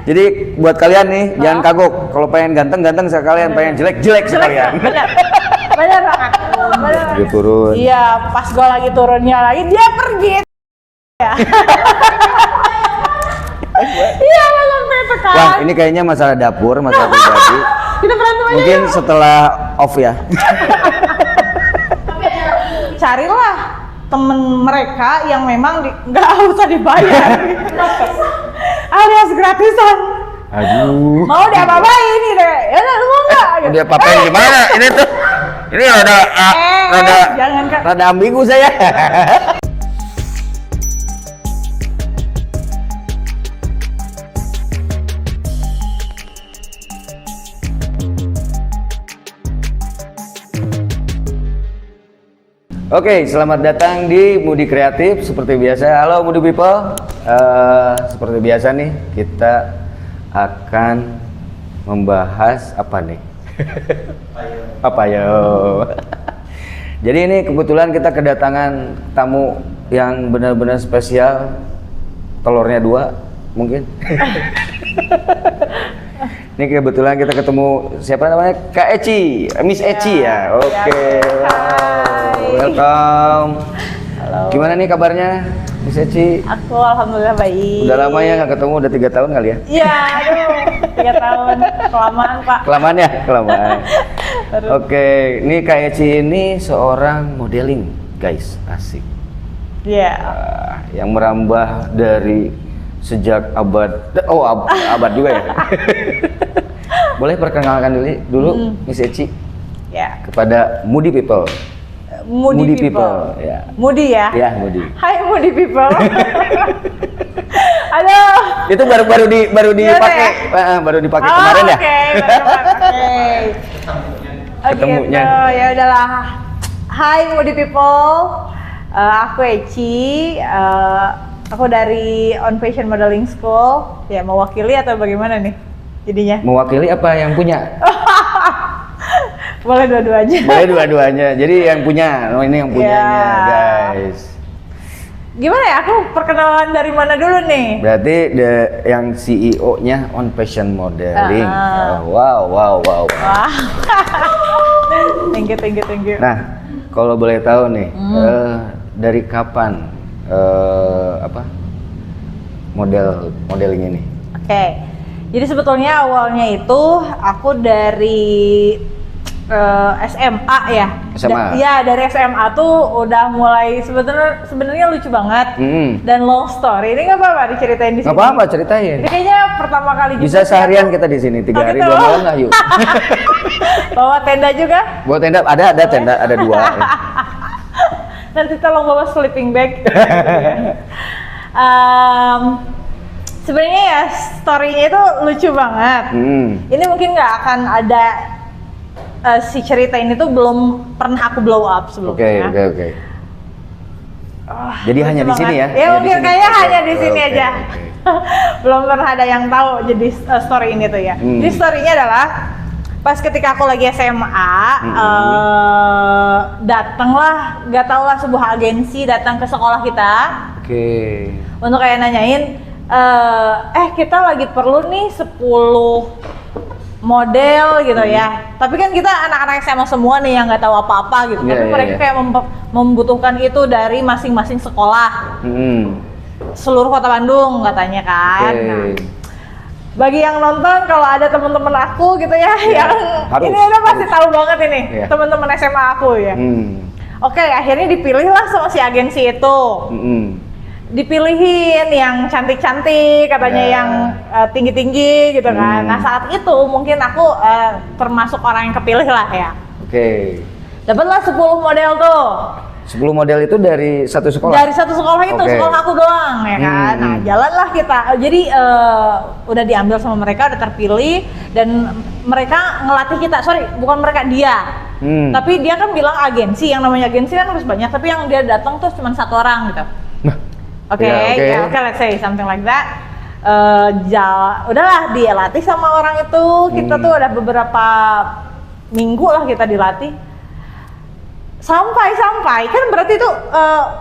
Jadi buat kalian nih jangan kagok. Kalau pengen ganteng sekalian, pengen jelek sekalian. Bener banget. Dia turun. Iya, pas gue lagi turunnya lagi dia pergi. Ya. Iya, sampai itu kan. Wah, ini kayaknya masalah dapur, masalah pribadi. Kita berantem aja. Mungkin setelah off ya. Carilah temen mereka yang memang nggak usah dibayar. Alias gratisan. Aduh. Mau diapa-apain ini deh. Ya udah, lu mau nggak? Gitu. Dia apain gimana? Ini tuh. Ini Jangan, Kak. rada ambigu saya. Oke, selamat datang di Moody Kreatif. Seperti biasa, halo Moody People. Seperti biasa nih, kita akan membahas apa nih? Apa yo? Jadi ini kebetulan kita kedatangan tamu yang benar-benar spesial. Telurnya 2 mungkin. Ini kebetulan kita ketemu siapa namanya? Kak Eci, Miss Eci ya. Oke. Welcome. Halo. Gimana nih kabarnya, Miss Eci? Aku alhamdulillah baik. Udah lama ya nggak ketemu, udah 3 tahun kali ya? Iya, aduh, 3 tahun, kelamaan Pak. Kelamaan ya, kelamaan. Oke, ini Kak Eci ini seorang modeling, guys, asik. Iya. Yang merambah dari sejak abad juga ya. Boleh perkenalkan dulu Miss Eci Ya. kepada Moody People. Moody people. Ya. Moody ya? Ya, Moody. Hai Moody people. Aduh. Itu baru dipakai, baru dipakai kemarin ya. Oke. Ketemunya. Gitu. Ya udahlah. Hai Moody people. Aku Eci. Aku dari On Fashion Modeling School. Ya, mewakili atau bagaimana nih jadinya? Mewakili apa yang punya? Boleh dua-duanya. Boleh dua-duanya. Jadi yang punya, ini yang punyanya, guys. Gimana ya? Aku perkenalan dari mana dulu nih? Berarti yang CEO-nya On Fashion Modeling. Wow. Wah. Thank you. Nah, kalau boleh tahu nih, dari kapan modeling ini? Oke. Jadi sebetulnya awalnya itu aku dari SMA ya. SMA. Iya, dari SMA tuh udah mulai sebenarnya lucu banget. Dan long story. Ini nggak apa-apa diceritain di sini. Nggak apa-apa, ceritain. Ini kayaknya pertama kali Bisa juga seharian kita di sini 3 hari 2 malam lah yuk. bawa tenda juga. Bawa tenda ada tenda ada 2. Nanti tolong bawa sleeping bag. Sebenarnya ya story-nya itu lucu banget. Ini mungkin nggak akan ada si cerita ini tuh belum pernah aku blow up sebelumnya. Oke. Jadi hanya di sini ya? Ya mungkin kayaknya hanya di sini Oke. aja. Belum pernah ada yang tahu jadi story ini tuh ya. Jadi story-nya adalah pas ketika aku lagi SMA, datanglah, nggak tahu lah sebuah agensi datang ke sekolah kita. Oke. Untuk kayak nanyain, kita lagi perlu nih 10 model gitu ya. Tapi kan kita anak-anak SMA semua nih yang nggak tahu apa-apa gitu. Tapi mereka kayak membutuhkan itu dari masing-masing sekolah. Seluruh kota Bandung katanya kan. Nah, bagi yang nonton, kalau ada teman-teman aku gitu ya, yang ini udah pasti tahu banget ini, teman-teman SMA aku ya. Oke, akhirnya dipilihlah sama si agensi itu. Dipilihin yang cantik-cantik, katanya yang tinggi-tinggi gitu kan. Nah saat itu mungkin aku termasuk orang yang kepilih lah ya. Oke. Dapatlah 10 model tuh. 10 model itu dari satu sekolah? Dari satu sekolah itu, sekolah aku doang ya kan. Nah jalanlah kita, jadi udah diambil sama mereka, udah terpilih. Dan mereka ngelatih kita, bukan mereka, dia. Tapi dia kan bilang agensi, yang namanya agensi kan harus banyak. Tapi yang dia datang tuh cuma 1 orang gitu. Oke, let's say something like that. Udahlah dia latih sama orang itu. Kita tuh ada beberapa minggu lah kita dilatih. Sampai kan berarti itu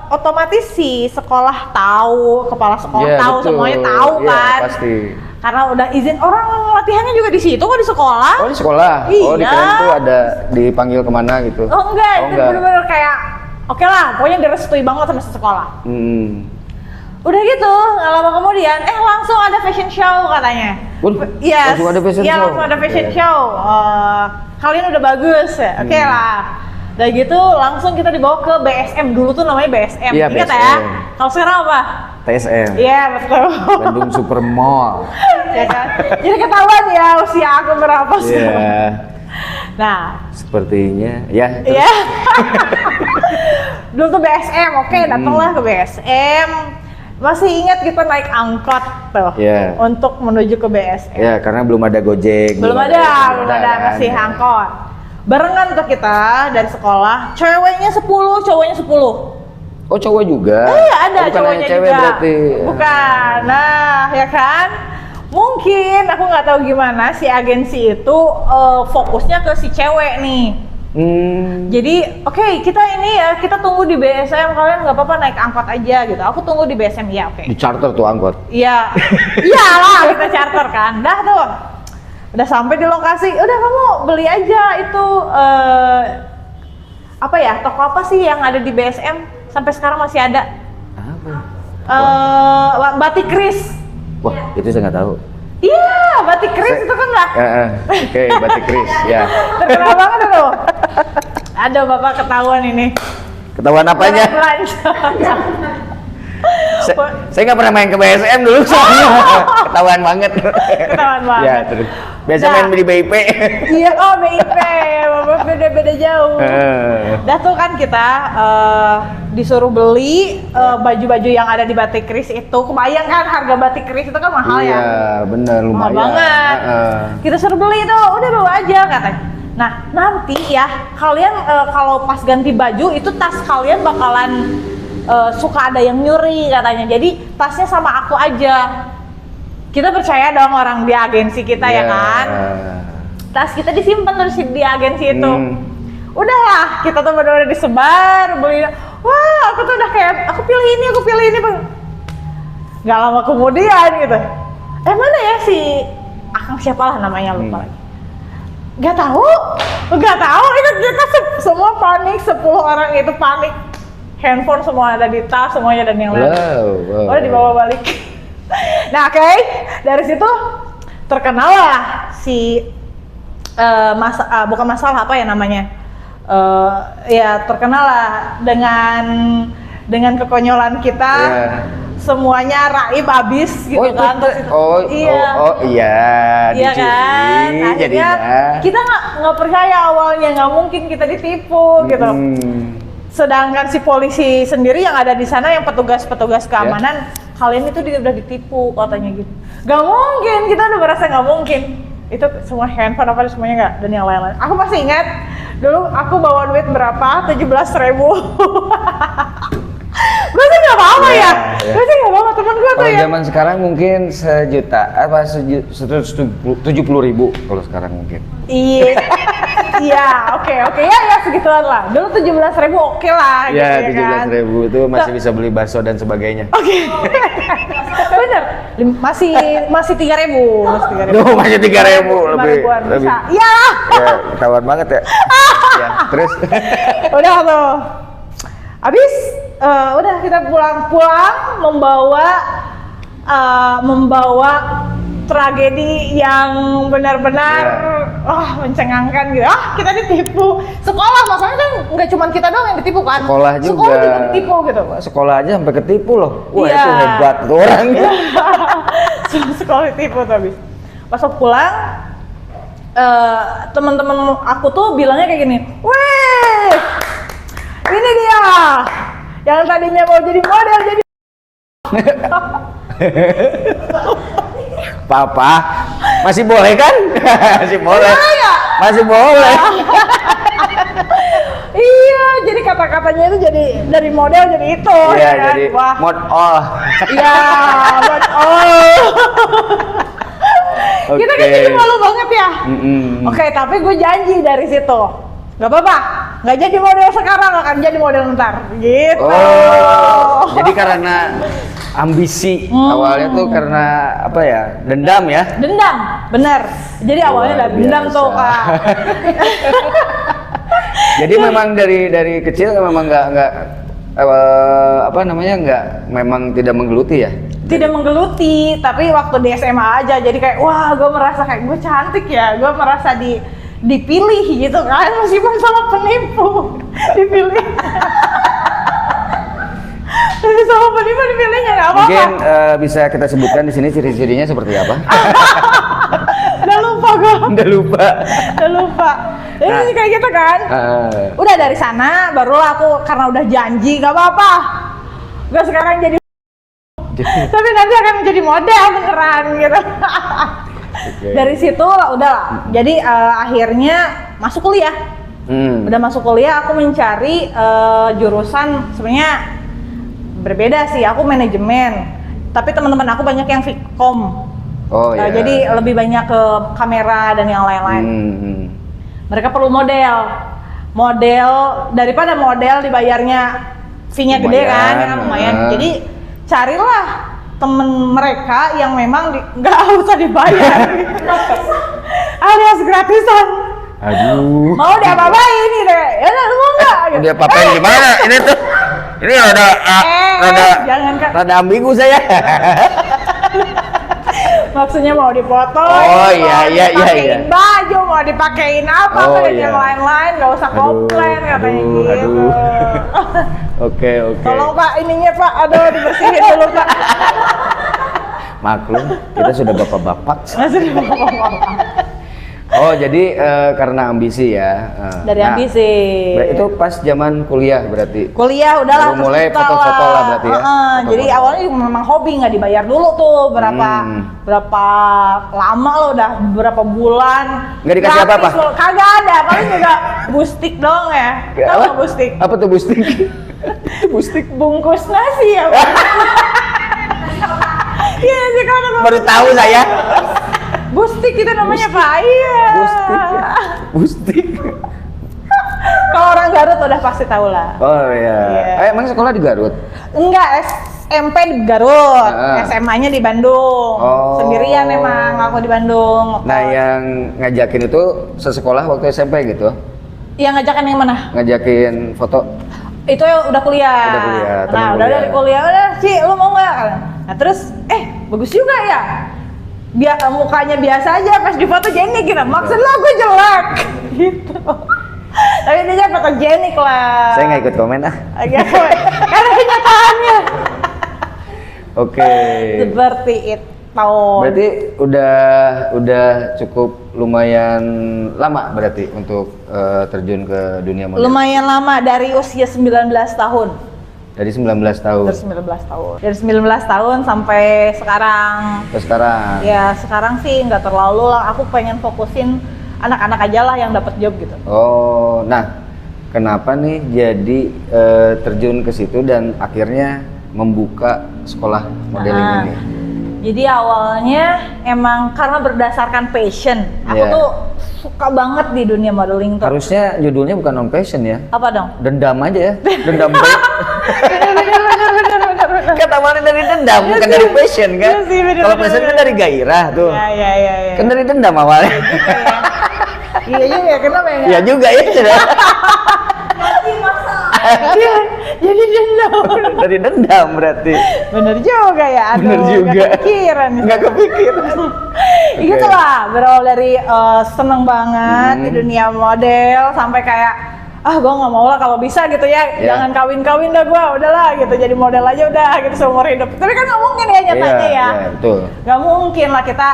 otomatis si sekolah tahu, kepala sekolah tahu, betul. Semuanya tahu kan. Pasti. Karena udah izin, orang latihannya juga di situ kok, di sekolah. Oh di sekolah? Oh Iya. dikirain tuh ada dipanggil kemana gitu? Oh enggak, itu bener-bener kayak oke lah, pokoknya direstui banget sama sekolah. Udah gitu, nggak lama kemudian, langsung ada fashion show katanya. Langsung ada fashion show? Iya, langsung ada fashion show. Kalian udah bagus ya, oke lah. Udah gitu, langsung kita dibawa ke BSM, dulu tuh namanya BSM. Iya, Ingat BSM. ya? Kalau sekarang apa? TSM. Iya, betul. Bandung Super Mall. Ya kan? Jadi ketahuan ya usia aku berapa sih. Iya. Nah, sepertinya ya. iya. Dulu tuh BSM, oke, datanglah ke BSM. Masih ingat kita naik angkot tuh untuk menuju ke BSM. Ya, karena belum ada Gojek. Belum ada, masih angkot. Barengan tuh kita dari sekolah, ceweknya 10, cowoknya 10. Oh, cowok juga? Iya, ada bukan cowoknya hanya cewek juga. berarti. Bukan, nah ya kan? Mungkin, aku nggak tahu gimana, si agensi itu fokusnya ke si cewek nih. Jadi, oke, kita ini ya, kita tunggu di BSM, kalian nggak apa-apa naik angkot aja gitu. Aku tunggu di BSM, ya oke. Di charter tuh angkot? Iya, iyalah kita charter kan, dah tuh. Udah sampai di lokasi, udah kamu beli aja itu apa ya, toko apa sih yang ada di BSM sampai sekarang masih ada? Apa? Batik Kris. Wah, itu saya nggak tahu. Iya, Batik Kris itu kan lah. Oke, Batik Kris, ya. Terkenal banget tuh. Aduh, Bapak ketahuan ini. Ketahuan apanya? Saya nggak pernah main ke BSM dulu soalnya. Ketahuan banget. Ketahuan banget. Ya, terus. Biasa main di BIP. Iya, oh BIP. Beda-beda jauh. Dah tuh kan kita disuruh beli baju-baju yang ada di Batik Kris itu. Kebayang kan harga Batik Kris itu kan mahal ya? Iya, bener, lumayan. Mahal banget. Kita suruh beli tuh, udah bawa aja katanya. Nah, nanti ya kalian kalau pas ganti baju itu tas kalian bakalan suka ada yang nyuri katanya. Jadi tasnya sama aku aja. Kita percaya dong orang di agensi kita ya kan. Tas kita disimpan terus di agensi itu. Udahlah, kita tuh benar-benar disebar beli. Wah, aku tuh udah kayak aku pilih ini, Bang. Gak lama kemudian gitu. Mana ya si Akang siapalah namanya lupa lagi. Gak tahu. Itu kita semua panik, 10 orang itu panik. Handphone semua ada di tas, semuanya dan yang lain. Udah dibawa balik. Nah, oke. Dari situ terkenal lah si bukan masalah apa ya namanya. Ya terkenal lah dengan kekonyolan kita. Semuanya raib habis gitu kan. Iya kan. Akhirnya kita nggak percaya awalnya, nggak mungkin kita ditipu gitu. Sedangkan si polisi sendiri yang ada di sana, yang petugas keamanan, kalian itu udah ditipu katanya gitu. Gak mungkin, kita udah merasa gak mungkin. Itu semua handphone apa semuanya nggak, dan yang lain-lain. Aku masih ingat dulu aku bawa duit berapa? 17.000. Gue sih nggak apa-apa ya. Gue sih nggak apa-apa, temen gue tuh ya. Kalau zaman sekarang mungkin 170.000 kalau sekarang mungkin. Iya, oke, ya segituan lah. Dulu 17.000 oke lah. Ya, gitu, 17.000 itu masih bisa beli bakso dan sebagainya. Oke. Bener, masih 3.000. Duh, masih 3.000 lebih. Iya. Ya, ketahuan banget ya. Ya, terus. Udah tuh. Habis, udah kita pulang membawa tragedi yang benar-benar mencengangkan gitu. Kita ditipu. Sekolah masalahnya kan nggak cuma kita doang yang ditipu kan. Sekolah juga ditipu gitu. Sekolah aja sampai ketipu loh. Wah, itu hebat tuh orangnya. Sekolah ditipu tuh habis. Pas aku pulang, teman-teman aku tuh bilangnya kayak gini, "Weh, ini dia yang tadinya mau jadi model jadi." Papa, masih boleh kan? Masih boleh. Masih boleh. Iya, jadi kata-katanya itu jadi dari model jadi itu. Iya, kan? jadi Wah. mod all. Iya, mod all. Kita kan jadi malu banget ya. Oke, tapi gue janji dari situ. Gak apa-apa, nggak jadi model sekarang, akan jadi model ntar gitu. Oh, jadi karena ambisi awalnya tuh karena apa ya, dendam ya? Dendam, bener. Jadi awalnya Luar dari dendam biasa. tuh Kak. Jadi memang dari kecil memang nggak apa namanya, nggak, memang tidak menggeluti ya? Tidak menggeluti, tapi waktu di SMA aja jadi kayak wah gue merasa kayak gue cantik ya, gue merasa dipilih gitu kan, meskipun sama penipu dipilih. Tapi sama penipu dipilihnya nggak apa-apa. Mungkin bisa kita sebutkan di sini ciri-cirinya seperti apa? Udah lupa gue. Udah lupa. Udah lupa. Jadi Nah. kayak gitu kan. Udah dari sana barulah aku karena udah janji nggak apa-apa. Gue sekarang jadi tapi nanti akan menjadi model beneran gitu. Okay. Dari situ udah lah. Jadi akhirnya masuk kuliah. Udah masuk kuliah aku mencari jurusan sebenarnya berbeda sih. Aku manajemen. Tapi teman-teman aku banyak yang Vkom. Oh ya. Jadi lebih banyak ke kamera dan yang lain-lain. Mereka perlu model daripada model dibayarnya fee-nya gede kan, ya lumayan. Jadi carilah temen mereka yang memang nggak usah dibayar, alias gratisan. Aduh. Mau diapa-apain nih deh? Ya udah, lu mau nggak? Gitu. Dia papain gimana? Ini tuh, ini jangan Kak. rada ambigu saya. Maksudnya mau dipoto, Oh, iya, mau iya, iya, dipakein iya. baju, mau dipakein apa, Oh, dan iya. yang lain-lain, nggak usah komplain katanya gitu. Aduh. Oke. Tolong Pak, ininya Pak, aduh dibersihin dulu Pak. Maklum, kita sudah bapak-bapak. Masih di bawah. Oh, jadi karena ambisi ya. Dari ambisi. Itu pas zaman kuliah berarti. Kuliah udahlah Baru mulai terus foto-foto lah berarti ya? Jadi Foto-foto. awalnya juga memang hobi, nggak dibayar dulu tuh berapa lama lo, udah berapa bulan. Nggak dikasih Gratis apa-apa? lo. Kagak ada, paling juga bustik dong ya. Tahu nggak bustik? Apa tuh bustik? Itu bustik. Bungkus nasi ya Pak. Iya sih kalau Baru tahu saya. bustik itu namanya Pak. Iya. Bustik. Ya? Bustik. Kalau orang Garut udah pasti tahu lah. Oh iya. Emang sekolah di Garut? Enggak, SMP di Garut, Ah. SMA-nya di Bandung. Oh. Sendirian emang aku di Bandung. Nah, yang ngajakin itu sesekolah waktu SMP gitu? Yang ngajakan yang mana? Ngajakin foto? Itu udah kuliah. Udah kuliah, temen Nah, udah kuliah. dari kuliah, udah Ci, lu mau nggak? Nah terus, bagus juga ya. Mukanya biasa aja, pas di foto jenik gitu. Maksud lo gue jelek? Gitu. Tapi dia fotogenik lah. Saya nggak ikut komen ah. Karena kenyataannya. Oke. Seperti itu. Berarti udah cukup lumayan lama berarti untuk terjun ke dunia model. Lumayan lama, dari usia 19 tahun. Dari 19 tahun. Dari 19 tahun. Dari 19 tahun sampai sekarang. Terus sekarang. Ya sekarang sih nggak terlalu lah. Aku pengen fokusin anak-anak aja lah yang dapat job gitu. Oh, nah kenapa nih jadi terjun ke situ dan akhirnya membuka sekolah modeling ini? Jadi awalnya emang karena berdasarkan passion. Aku Yeah. tuh suka banget di dunia modeling tuh. Harusnya judulnya bukan non passion ya? Apa dong? Dendam aja ya, dendam baik. Bener. Kan awalnya dari dendam, bukan dari passion kan? Iya sih, bener, Kalau bener, passion kan bener. dari gairah tuh. Ya. Kan dari dendam awalnya. Iya juga, kenapa ya? Ya juga ya. Iya, jadi dendam. Dari dendam berarti. Bener juga ya, aduh, Bener juga. Gak kepikiran. Nggak kepikiran. Gitu lah, berawal dari seneng banget di dunia model sampai kayak gue nggak mau lah kalau bisa gitu ya, jangan kawin-kawin dah gue, udahlah gitu, jadi model aja udah gitu seumur hidup. Tapi kan nggak mungkin ya nyatanya ya. Iya, betul. Nggak mungkin lah kita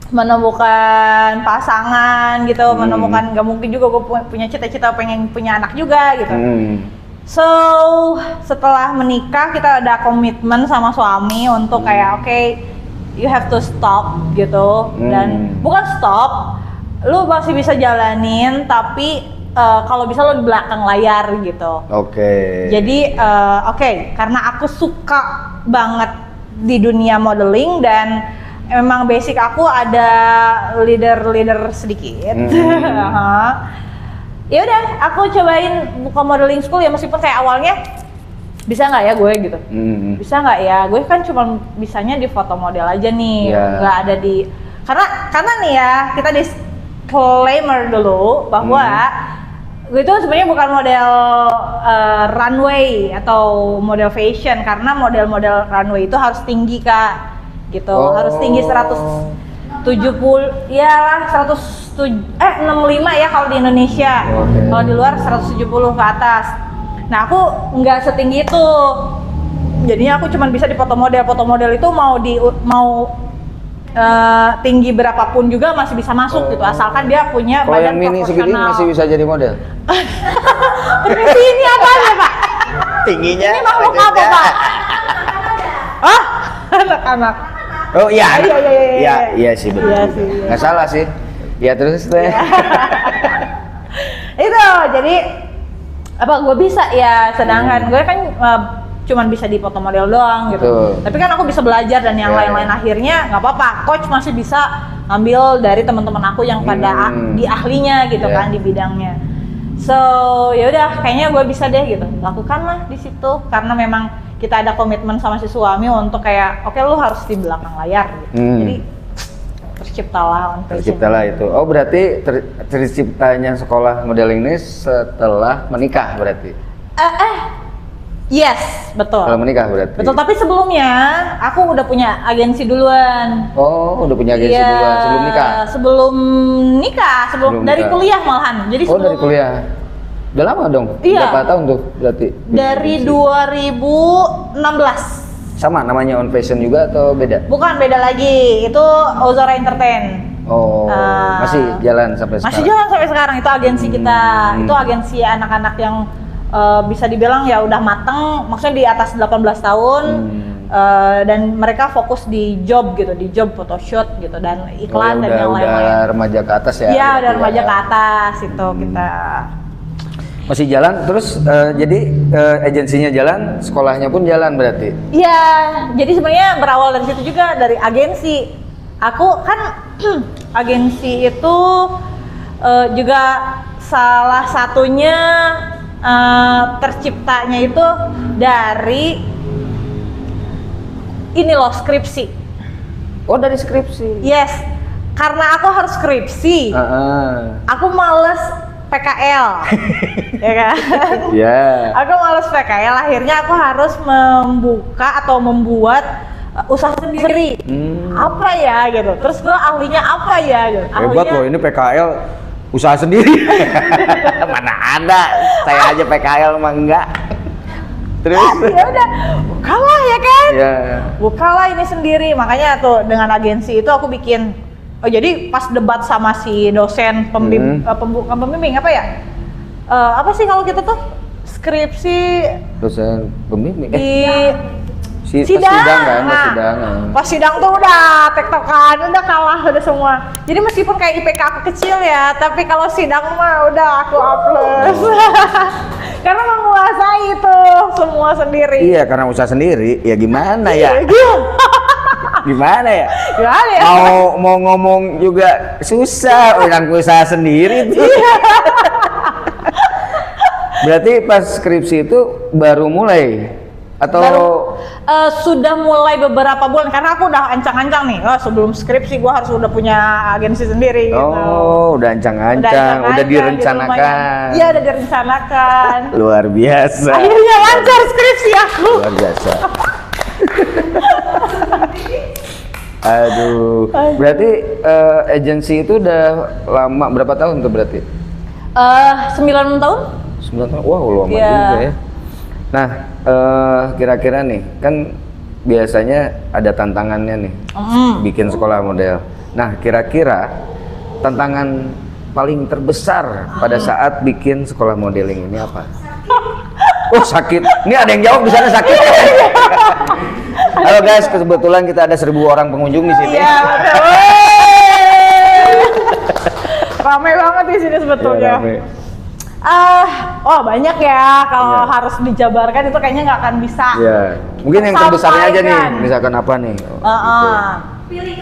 menemukan pasangan gitu, menemukan, nggak mungkin juga gue punya cita-cita pengen punya anak juga gitu. So setelah menikah kita ada komitmen sama suami untuk kayak oke, you have to stop gitu, dan bukan stop, lu masih bisa jalanin tapi kalau bisa lo di belakang layar gitu. Oke. Jadi karena aku suka banget di dunia modeling dan memang basic aku ada leader sedikit. ya udah aku cobain buka modeling school ya, meskipun kayak awalnya bisa nggak ya gue gitu, bisa nggak ya, gue kan cuma bisanya di foto model aja nih, nggak ada di, karena nih ya kita disclaimer dulu bahwa gue itu sebenarnya bukan model runway atau model fashion, karena model-model runway itu harus tinggi Kak, gitu, harus tinggi 170 ya 65 ya kalau di Indonesia. Kalau di luar 170 ke atas. Nah, aku nggak setinggi itu. Jadinya aku cuma bisa di foto model. Foto model itu mau tinggi berapapun juga masih bisa masuk gitu, asalkan dia punya kalau badan yang mini segini proporsional. masih bisa jadi model. Permisi, ini apa ya Pak? Tingginya Ini makhluk apa Pak? Hah? Anak-anak. Oh iya, Iya sih betul. Iya juga. sih, iya. Nggak salah sih. Ya terus teh. Itu jadi apa gue bisa ya, sedangkan gue kan cuman bisa di foto model doang gitu. Betul. Tapi kan aku bisa belajar dan yang lain-lain akhirnya nggak apa-apa. Coach masih bisa ambil dari teman-teman aku yang pada di ahlinya gitu kan, di bidangnya. So ya udah kayaknya gue bisa deh gitu. Lakukanlah di situ karena memang kita ada komitmen sama si suami untuk kayak oke, lu harus di belakang layar gitu. Jadi terciptalah on fashion. Terciptalah itu. Oh berarti terciptanya sekolah modeling ini setelah menikah berarti? Yes, betul. Setelah menikah berarti? Betul, tapi sebelumnya aku udah punya agensi duluan. Oh, udah punya agensi duluan sebelum nikah? Sebelum dari nikah. Kuliah malahan. Jadi dari kuliah? Udah lama dong? Iya. Berapa tahun tuh berarti? Dari 2016. Sama namanya On Fashion juga atau beda? Bukan, beda lagi. Itu Ozora Entertain. Oh, masih jalan sampai sekarang? Masih jalan sampai sekarang. Itu agensi kita. Itu agensi anak-anak yang bisa dibilang ya udah mateng, maksudnya di atas 18 tahun. Dan mereka fokus di job gitu, di job photoshoot gitu dan iklan dan yang lain-lain. Udah remaja ke atas ya? Iya, udah remaja ke atas itu kita. Masih jalan terus, jadi agensinya jalan, sekolahnya pun jalan berarti? Iya, jadi sebenarnya berawal dari situ juga, dari agensi. Aku kan agensi itu juga salah satunya terciptanya itu dari ini loh, skripsi. Oh, dari skripsi? Yes, karena aku harus skripsi. Aku males PKL, ya kan? Iya. Aku males PKL, akhirnya aku harus membuka atau membuat usaha sendiri. Apa ya gitu? Terus gue ahlinya apa ya gitu? Hebat loh, ini PKL usaha sendiri. Mana ada, saya aja PKL mah enggak. Terus? Ya udah, bukalah ya kan? Iya. Bukalah ini sendiri, makanya tuh dengan agensi itu aku bikin. Oh jadi pas debat sama si dosen pembimbing apa ya? Apa sih kalau kita tuh skripsi Dosen pembimbing? di sidang kan? Pas sidang tuh udah tektokan, udah kalah, udah semua. Jadi meskipun kayak IPK aku kecil ya, tapi kalau sidang mah udah aku A+. Karena menguasai itu semua sendiri. Iya, karena usaha sendiri, ya gimana ya? Gimana ya? Gimana ya? Mau ngomong juga susah, orang usaha sendiri tuh. Berarti pas skripsi itu baru mulai atau sudah mulai beberapa bulan, karena aku udah ancang-ancang nih. Oh, sebelum skripsi gua harus udah punya agensi sendiri gitu. Oh, udah ancang-ancang, udah direncanakan. Iya, udah direncanakan. Luar biasa. Akhirnya lancar skripsi aku. Luar biasa. Aduh, berarti agensi itu udah lama, berapa tahun tuh berarti? 9 tahun? 9 tahun, wah lama Iya. juga ya. Nah, kira-kira nih, kan biasanya ada tantangannya nih, bikin sekolah model. Nah, kira-kira tantangan paling terbesar pada saat bikin sekolah modeling ini apa? Oh sakit, ini ada yang jawab di sana sakit. Halo guys, kebetulan kita ada 1000 orang pengunjung di sini. Iya, betul. Ramai banget di sini sebetulnya. Iya, oh banyak ya, kalau harus dijabarkan itu kayaknya nggak akan bisa. Iya. Mungkin yang terbesarnya aja nih, tersampaikan. misalkan apa nih? Pilih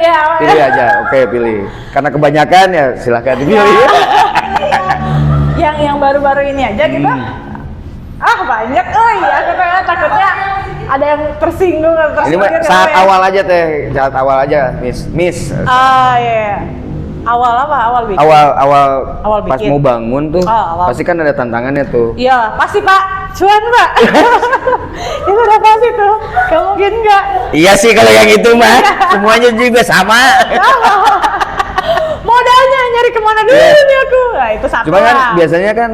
ya. Pilih aja, oke pilih. Karena kebanyakan ya silahkan dipilih. baru-baru ini aja gitu. Banyak, ya katanya takutnya ada yang tersinggung atau Ini tersinggung. saat awal aja teh, saat awal aja, Miss. Iya. Awal apa? Awal bikin? Awal pas bikin. mau bangun tuh, Awal. pasti kan ada tantangannya tuh. Iya, pasti Pak. Cuan Pak. Itu udah pasti tuh. Gak mungkin enggak. Iya sih kalau yang itu mah, semuanya juga sama. Modalnya nyari kemana dulu nih aku. Nah itu satu Cuma kan lah. biasanya kan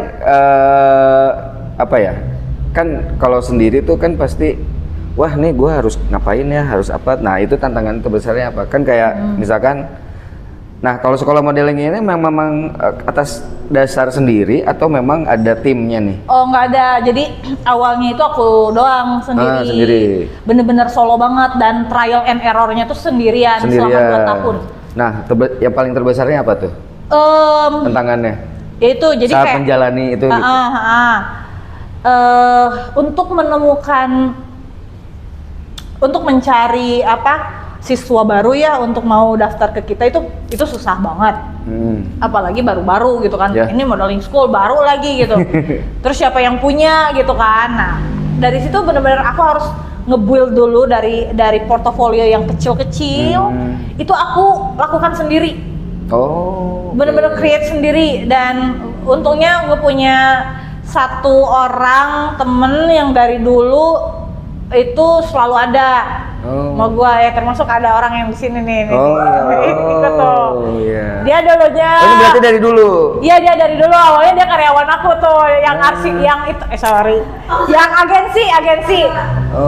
apa ya? Kan kalau sendiri tuh kan pasti, wah nih gue harus ngapain ya, harus apa? Nah itu tantangan terbesarnya apa? Kan kayak misalkan, nah kalau sekolah modeling ini memang atas dasar sendiri atau memang ada timnya nih? Oh nggak ada, jadi awalnya itu aku doang sendiri. Sendiri. Bener-bener solo banget dan trial and errornya tuh sendirian selama 2 tahun. Nah yang paling terbesarnya apa tuh tantangannya? Yaitu jadi saat kayak menjalani itu gitu. Untuk menemukan, untuk mencari siswa baru ya untuk mau daftar ke kita itu susah banget. Apalagi baru-baru gitu kan. Yeah. Ini modeling school baru lagi gitu. Terus siapa yang punya gitu kan. Nah, dari situ benar-benar aku harus nge-build dulu dari portofolio yang kecil-kecil. Itu aku lakukan sendiri. Oh. Bener-bener create sendiri, dan untungnya gue punya satu orang temen yang dari dulu itu selalu ada sama gue ya, termasuk ada orang yang di sini nih. Ikut tuh. Iya. Dia dulunya. Ini berarti dari dulu. Iya dia dari dulu, awalnya dia karyawan aku tuh, yang arsip, yang itu, yang agensi.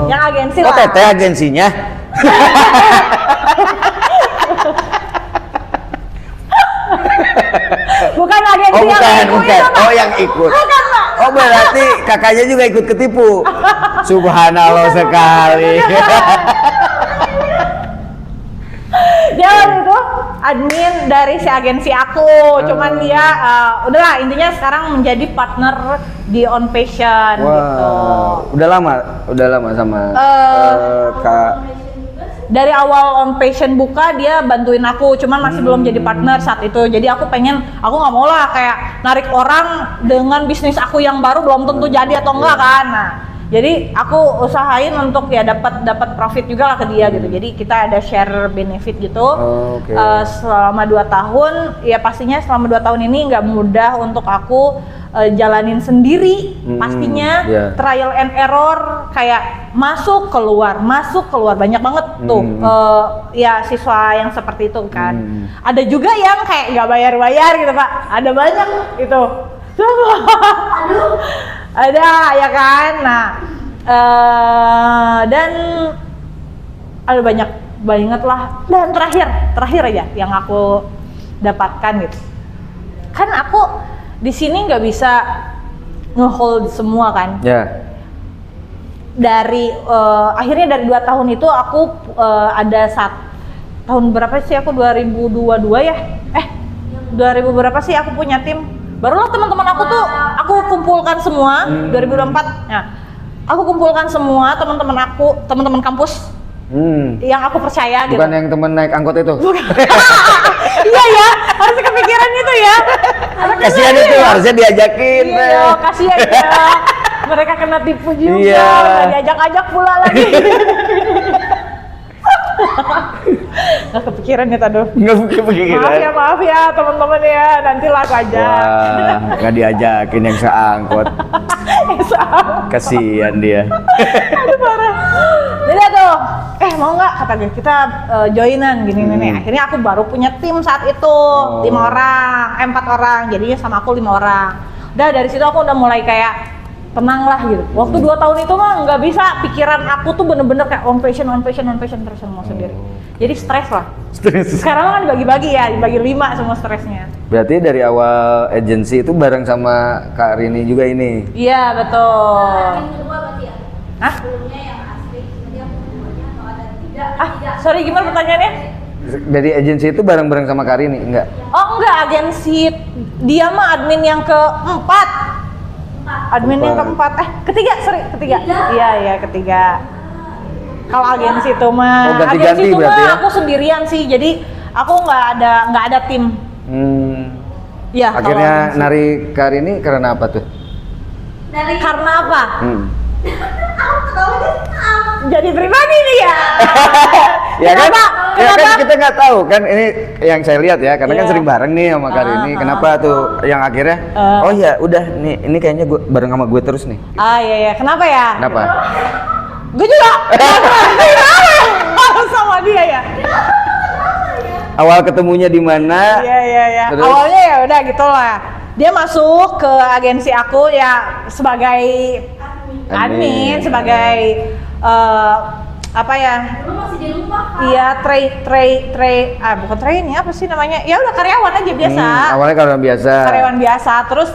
Yang agensi lah. Teteh agensinya. Bukan agensi bukan. Oh yang ikut. Bukan, Pak. Oh berarti kakaknya juga ikut ketipu. Subhanallah sekali. Dia waktu itu admin dari si agensi aku, cuman dia udahlah intinya sekarang menjadi partner di On Passion gitu. Udah lama sama Kak. Dari awal On Passion buka dia bantuin aku, cuman masih belum jadi partner saat itu. Jadi aku nggak mau lah kayak narik orang dengan bisnis aku yang baru belum tentu jadi atau enggak kan. Nah, jadi aku usahain untuk ya dapat profit juga lah ke dia gitu. Jadi kita ada share benefit gitu. Selama 2 tahun, ya pastinya selama 2 tahun ini nggak mudah untuk aku jalanin sendiri. Pastinya trial and error, kayak masuk keluar banyak banget tuh. Ya siswa yang seperti itu kan. Ada juga yang kayak nggak bayar gitu Pak. Ada banyak itu. Ada ya kan. Nah dan ada banyak banget lah. Dan terakhir aja yang aku dapatkan gitu. Kan aku di sini nggak bisa nge-hold semua kan. Ya. Akhirnya dari 2 tahun itu aku ada tahun berapa sih aku 2022 ya? 2000 berapa sih aku punya tim? Barulah teman-teman aku tuh aku kumpulkan semua 2024. Nah, aku kumpulkan semua teman-teman kampus yang aku percaya. Bukan gitu. Yang temen naik angkot itu. Bukan. Iya ya, harus kepikiran itu ya. Kasihan itu harusnya diajakin. Iya, kasihan ya. Mereka kena tipu juga, diajak-ajak pula lagi. Nggak kepikiran ya Tado. Nggak kepikiran. Maaf ya teman-teman ya, nanti laku aja. Wah, nggak diajakin yang seangkot. Kasihan dia. Aduh parah. Jadi tuh, mau nggak kata dia, kita joinan gini nih. Akhirnya aku baru punya tim saat itu, 4 orang. Jadinya sama aku 5 orang. Udah dari situ aku udah mulai kayak tenang lah gitu. Waktu 2 tahun itu mah nggak bisa, pikiran aku tuh bener-bener kayak on passion terus semua sendiri. Jadi stres lah. Sekarang kan dibagi-bagi ya, dibagi 5 semua stresnya. Berarti dari awal agensi itu bareng sama Kak Rini juga ini? Iya betul. Hah? Sorry gimana pertanyaannya? Dari agensi itu bareng-bareng sama Kak Rini, enggak? Oh enggak, agensi dia mah admin yang keempat. Ketiga. Iya, ketiga. Kalau agensi itu mah, agensi itu mah aku sendirian sih, jadi aku nggak ada tim. Iya. Akhirnya nari Karini karena apa tuh? Karena apa? Hmm. Jadi pribadi nih ya. Ya kan, Kenapa? ya kan Kenapa? kita nggak tahu kan ini yang saya lihat ya, karena kan Iya. sering bareng nih sama Karini. Kenapa tuh yang akhirnya? Oh ya udah nih, ini kayaknya gue bareng sama gue terus nih. Ah iya, kenapa ya? Kenapa? Gue juga. Harus sama dia ya. Awal ketemunya di mana? Iya. Terus? Awalnya ya udah gitu lah. Dia masuk ke agensi aku ya sebagai admin, sebagai apa ya? Iya, bukan train ya, apa sih namanya? Ya udah karyawan aja biasa. Awalnya karyawan biasa. Karyawan biasa. Terus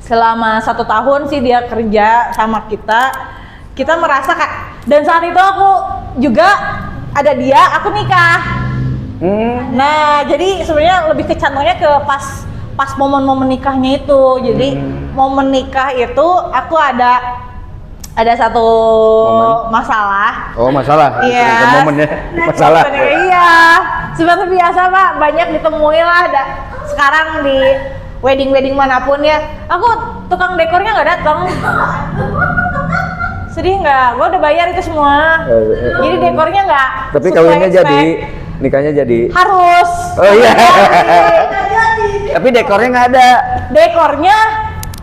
selama 1 tahun sih dia kerja sama kita. Kita merasa dan saat itu aku juga ada dia, aku nikah. Nah, jadi sebenarnya lebih kecantolnya ke pas momen-momen nikahnya itu. Jadi momen nikah itu aku ada satu masalah. Oh masalah. Iya. Bukan momennya masalah. Iya. Seperti biasa Pak, banyak ditemui lah. Sekarang di wedding manapun ya. Aku tukang dekornya nggak datang. Sedih nggak? Gue udah bayar itu semua. Jadi dekornya nggak. Tapi sesuai kawinnya spek. jadi, nikahnya jadi. Harus. Oh iya. Tapi dekornya nggak ada. Dekornya,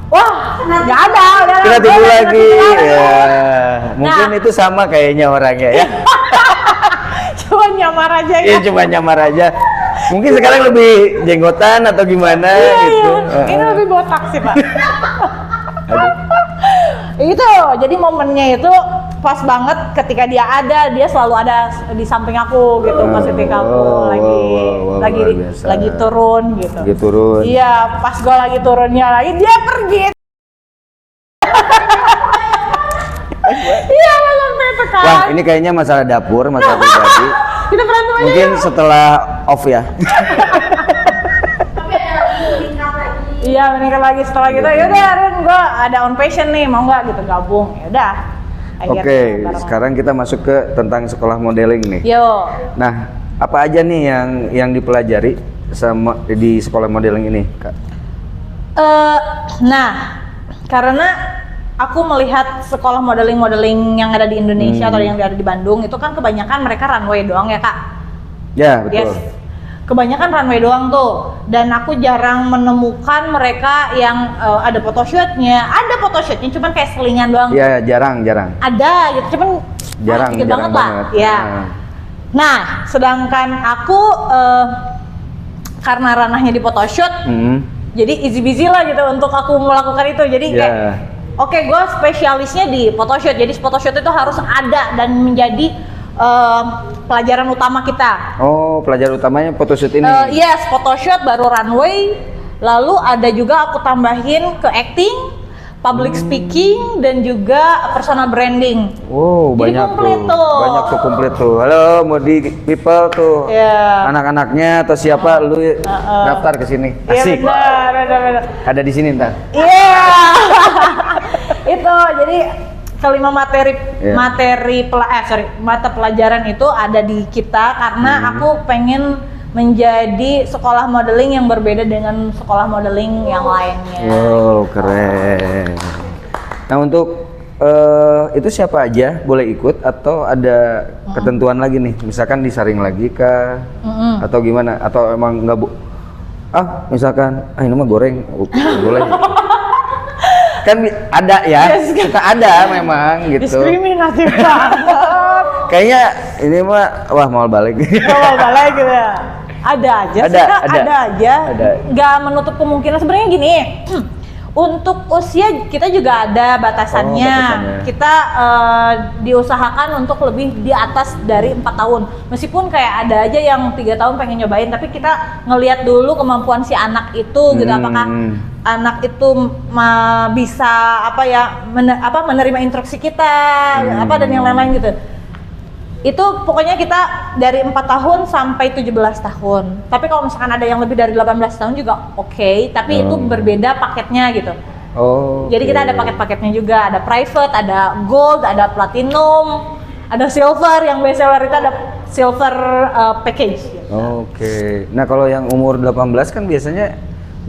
wah nggak ada. Udah Kita tunggu lagi. Ya. Mungkin Nah. itu sama kayaknya orangnya ya. Cuma nyamar aja ya. Iya cuma nyamar aja. Mungkin sekarang lebih jenggotan atau gimana gitu. Iya. Ini lebih botak sih Pak. Aduh. Itu jadi momennya itu pas banget ketika dia ada, dia selalu ada di samping aku gitu pas ketika aku lagi luar biasa. lagi turun gitu. Lagi turun. Iya, pas gua lagi turunnya lagi dia pergi. Iya, sampai itu kan. Wah ini kayaknya masalah dapur, masalah pribadi. Kita berantem aja. Mungkin yuk. setelah off ya. Iya, menikah lagi setelah gitu. Ya udah, Rin, gua ada on passion nih, mau nggak gitu gabung? Ya udah. Akhirnya Oke, bareng. sekarang kita masuk ke tentang sekolah modeling nih. Yo. Nah, apa aja nih yang dipelajari sama di sekolah modeling ini, Kak? Nah, karena aku melihat sekolah modeling yang ada di Indonesia atau yang ada di Bandung itu kan kebanyakan mereka runway doang ya Kak. Ya, betul. Yes. Kebanyakan runway doang tuh, dan aku jarang menemukan mereka yang ada photoshootnya. Ada photoshootnya, cuman kayak selingan doang. Ya, jarang. Ada gitu, cuman Jarang, dikit jarang banget lah. banget. Ya. Nah. Nah, sedangkan aku karena ranahnya di photoshoot, jadi easy busy lah gitu untuk aku melakukan itu. Jadi kayak oke, gue spesialisnya di photoshoot. Jadi photoshoot itu harus ada dan menjadi pelajaran utama kita. Oh, pelajaran utamanya photoshoot ini. Yes, photoshoot baru runway. Lalu ada juga aku tambahin ke acting, public speaking, dan juga personal branding. Oh, Jadi banyak komplit tuh. tuh. Banyak tuh komplit tuh. Halo, Modi people tuh. Iya. Anak-anaknya atau siapa lu daftar ke sini. Iya Asik. benar. Ada di sini ntar. Iya. Itu jadi kelima Iya. mata pelajaran itu ada di kita karena aku pengen menjadi sekolah modeling yang berbeda dengan sekolah modeling yang lainnya. Wow, keren. Nah, untuk itu siapa aja boleh ikut atau ada ketentuan lagi nih? Misalkan disaring lagi kah? Atau gimana? Atau emang nggak misalkan ini mah goreng boleh. Kan ada ya, Yes. suka ada memang gitu. Diskriminatif banget. Kayaknya ini mah wah mau balik. Kalau balik gitu ya. Ada aja Ada, sih Kak, ada. ada aja. Ada. Nggak menutup kemungkinan sebenarnya gini. Untuk usia kita juga ada batasannya. Oh, batasannya. Kita diusahakan untuk lebih di atas dari 4 tahun. Meskipun kayak ada aja yang 3 tahun pengen nyobain, tapi kita ngelihat dulu kemampuan si anak itu gitu, apakah anak itu bisa menerima instruksi kita, dan yang lain-lain gitu. Itu pokoknya kita dari 4 tahun sampai 17 tahun. Tapi kalau misalkan ada yang lebih dari 18 tahun juga oke, tapi itu berbeda paketnya gitu. Oh. Jadi kita ada paket-paketnya juga, ada private, ada gold, ada platinum, ada silver. Yang best seller itu ada silver package gitu. Oke. Nah, kalau yang umur 18 kan biasanya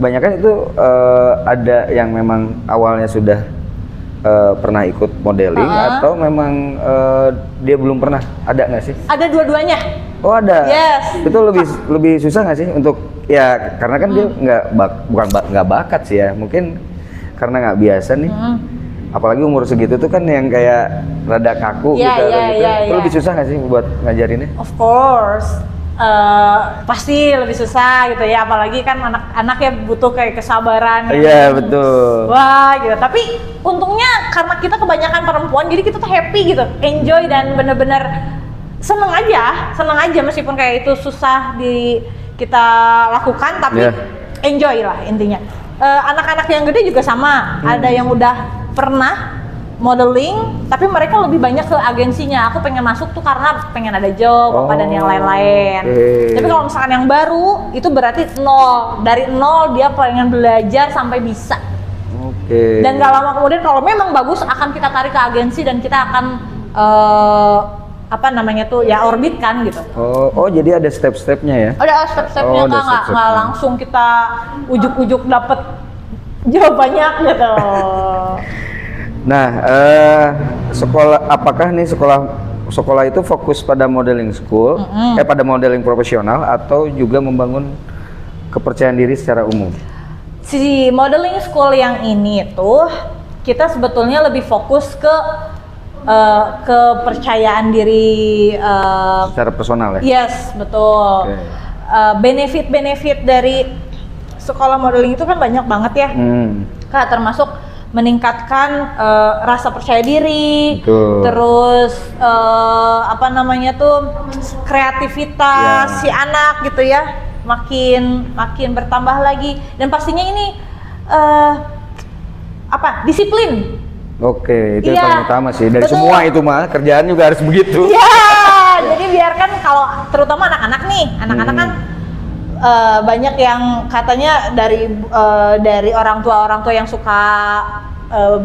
kebanyakan itu ada yang memang awalnya sudah pernah ikut modeling atau memang dia belum pernah, ada nggak sih? Ada dua-duanya. Oh ada. Yes. Itu lebih susah nggak sih untuk ya karena kan dia nggak bakat sih ya, mungkin karena nggak biasa nih. Apalagi umur segitu tuh kan yang kayak rada kaku gitu. Itu lebih susah nggak sih buat ngajarinnya? Of course. Pasti lebih susah gitu ya, apalagi kan anak-anak ya butuh kayak kesabaran. Iya betul. Wah gitu. Tapi untungnya karena kita kebanyakan perempuan, jadi kita tuh happy gitu, enjoy dan bener-bener seneng aja meskipun kayak itu susah kita lakukan, tapi enjoy lah intinya. Anak-anak yang gede juga sama, ada yang udah pernah modeling, tapi mereka lebih banyak ke agensinya. Aku pengen masuk tuh karena pengen ada job apa dan yang lain-lain. Tapi kalau misalkan yang baru, itu berarti nol. Dari nol dia pengen belajar sampai bisa. Dan gak lama kemudian kalau memang bagus akan kita tarik ke agensi dan kita akan orbitkan gitu. Oh jadi ada step-stepnya ya? Ada step-stepnya Kak, nggak langsung kita ujuk-ujuk dapet jawabannya gitu. Nah, apakah nih sekolah itu fokus pada modeling school, pada modeling profesional atau juga membangun kepercayaan diri secara umum? Si modeling school yang ini tuh kita sebetulnya lebih fokus ke kepercayaan diri secara personal ya? Yes, betul. Benefit-benefit dari sekolah modeling itu kan banyak banget ya. Kak, termasuk meningkatkan rasa percaya diri, terus kreativitas si anak gitu ya, makin bertambah lagi, dan pastinya ini disiplin. Oke, itu yang paling utama sih dari semua itu mah, kerjaan juga harus begitu. Jadi biarkan kalau terutama anak-anak nih, anak-anak kan banyak yang katanya dari orang tua yang suka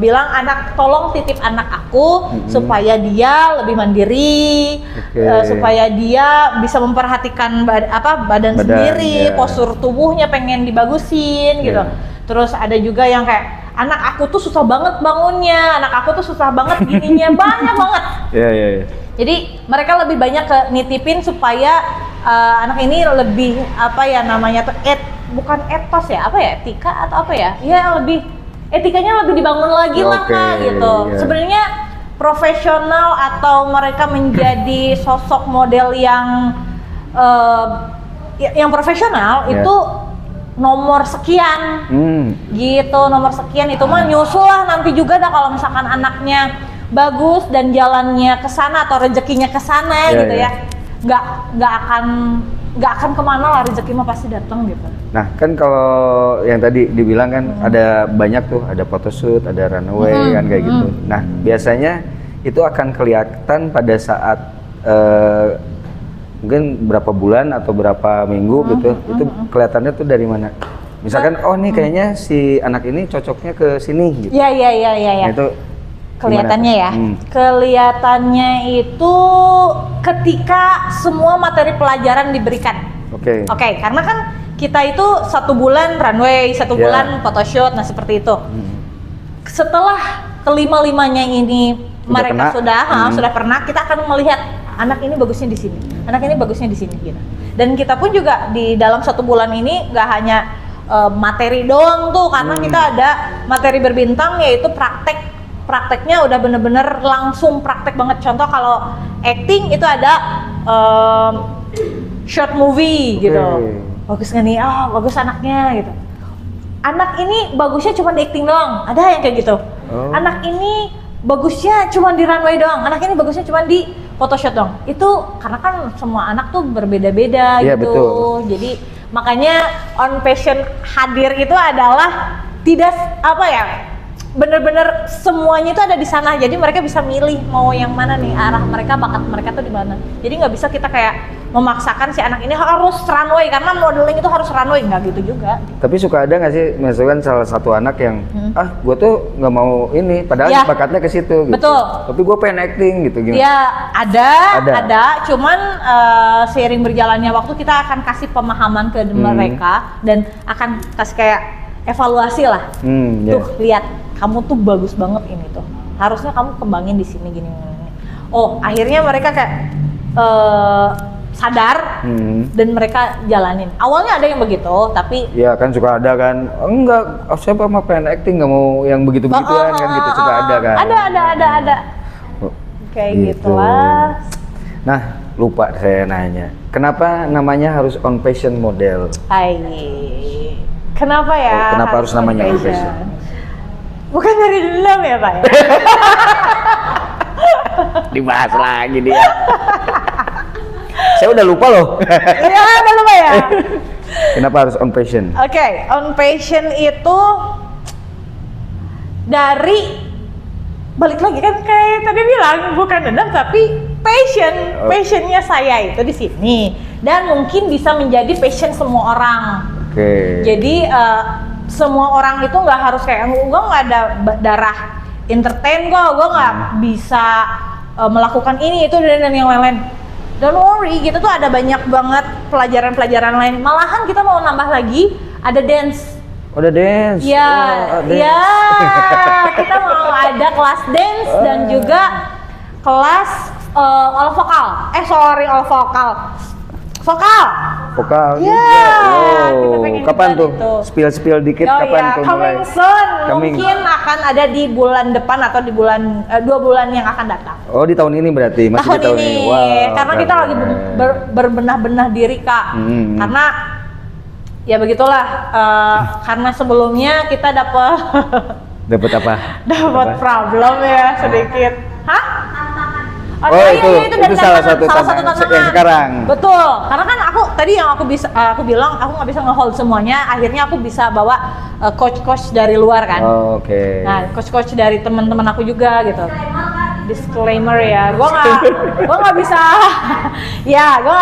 bilang tolong titip anak aku supaya dia lebih mandiri, supaya dia bisa memperhatikan badan sendiri, postur tubuhnya pengen dibagusin gitu. Terus ada juga yang kayak anak aku tuh susah banget bangunnya, anak aku tuh susah banget gininya, banyak banget. Jadi mereka lebih banyak ke nitipin supaya anak ini lebih bukan etos ya, etika atau lebih etikanya lebih dibangun lagi lah Kak gitu. Sebenarnya profesional atau mereka menjadi sosok model yang profesional itu nomor sekian gitu, nomor sekian itu mah nyusul lah nanti juga dah kalau misalkan anaknya bagus dan jalannya ke sana atau rezekinya ke sana gitu ya. Nggak akan kemana lah, rezeki mah pasti datang gitu. Nah kan kalau yang tadi dibilang kan ada banyak tuh, ada photoshoot, ada runway kan kayak gitu. Nah biasanya itu akan kelihatan pada saat mungkin berapa bulan atau berapa minggu gitu, itu kelihatannya tuh dari mana? Misalkan oh nih kayaknya si anak ini cocoknya ke sini gitu. Iya. Nah, itu kelihatannya ya. Kelihatannya itu ketika semua materi pelajaran diberikan. Oke, karena kan kita itu 1 bulan runway, 1 bulan photoshoot, nah seperti itu. Setelah kelima-limanya ini mereka sudah pernah, kita akan melihat anak ini bagusnya di sini, anak ini bagusnya di sini gitu. Dan kita pun juga di dalam 1 bulan ini nggak hanya materi doang tuh, karena kita ada materi berbintang yaitu prakteknya udah bener-bener langsung praktek banget. Contoh kalau acting itu ada short movie gitu. Bagus nggak nih? Oh bagus anaknya gitu. Anak ini bagusnya cuma di acting doang, ada yang kayak gitu. Anak ini bagusnya cuma di runway doang, anak ini bagusnya cuma di photoshoot doang. Itu karena kan semua anak tuh berbeda-beda gitu. Betul. Jadi makanya on passion hadir itu adalah tidak bener-bener semuanya itu ada di sana. Jadi mereka bisa milih mau yang mana nih, arah mereka, bakat mereka tuh di mana. Jadi nggak bisa kita kayak memaksakan si anak ini harus runway karena modeling itu harus runway, nggak gitu juga. Tapi suka ada nggak sih, misalkan salah satu anak yang gue tuh nggak mau ini, padahal Ya. bakatnya ke situ. Gitu. Betul. Tapi gue pengen acting gitu gimana? Ya Ada. ada. Cuman seiring berjalannya waktu kita akan kasih pemahaman ke mereka dan akan kasih kayak evaluasi lah. Ya. Tuh lihat, kamu tuh bagus banget ini tuh. Harusnya kamu kembangin di sini gini. Oh, akhirnya mereka kayak sadar dan mereka jalanin. Awalnya ada yang begitu, tapi Ya kan suka ada kan, enggak, siapa mah pengen acting, nggak mau yang begitu-begituan kan gitu, suka ada kan. Ada. Oh, Kayak gitu. gitulah. Nah, lupa saya nanya, kenapa namanya harus on passion model? Hai. Kenapa ya? Oh, kenapa harus namanya on passion? Bukan dari dendam ya, Pak ya? Dibahas lagi dia. Saya udah lupa loh. Iya, udah lupa ya? Kenapa harus on passion? Oke, on passion itu dari balik lagi kan kayak tadi bilang bukan dendam tapi passionnya saya itu di sini dan mungkin bisa menjadi passion semua orang. Oke. Jadi semua orang itu nggak harus kayak gue nggak ada darah entertain gue nggak bisa melakukan ini itu dan yang lain-lain. Don't worry, gitu tuh ada banyak banget pelajaran-pelajaran lain. Malahan kita mau nambah lagi ada dance. Oh, ada dance. Ya, Oh, dance. ya, kita mau ada kelas dance dan juga kelas all vokal. Vokal. Vokal Ya, juga. kita pengen Kapan juga tuh? itu. Spill dikit Oh kapan ya, tuh mulai? coming soon. Coming. Mungkin akan ada di bulan depan atau di bulan 2 bulan yang akan datang. Oh, di tahun ini berarti masih di tahun ini. Wow, karena kita keren. lagi berbenah-benah diri Kak. Karena ya begitulah. Karena sebelumnya kita dapat Dapat apa? dapat problem ya sedikit. Hah? Oh, iya, itu dari salah satu tantangan yang sekarang. Betul, karena kan aku tadi yang aku bilang aku nggak bisa nge-hold semuanya. Akhirnya aku bisa bawa coach-coach dari luar kan. Oh, oke. Nah, coach-coach dari teman-teman aku juga gitu. Disclaimer ya, gua nggak bisa, ya gua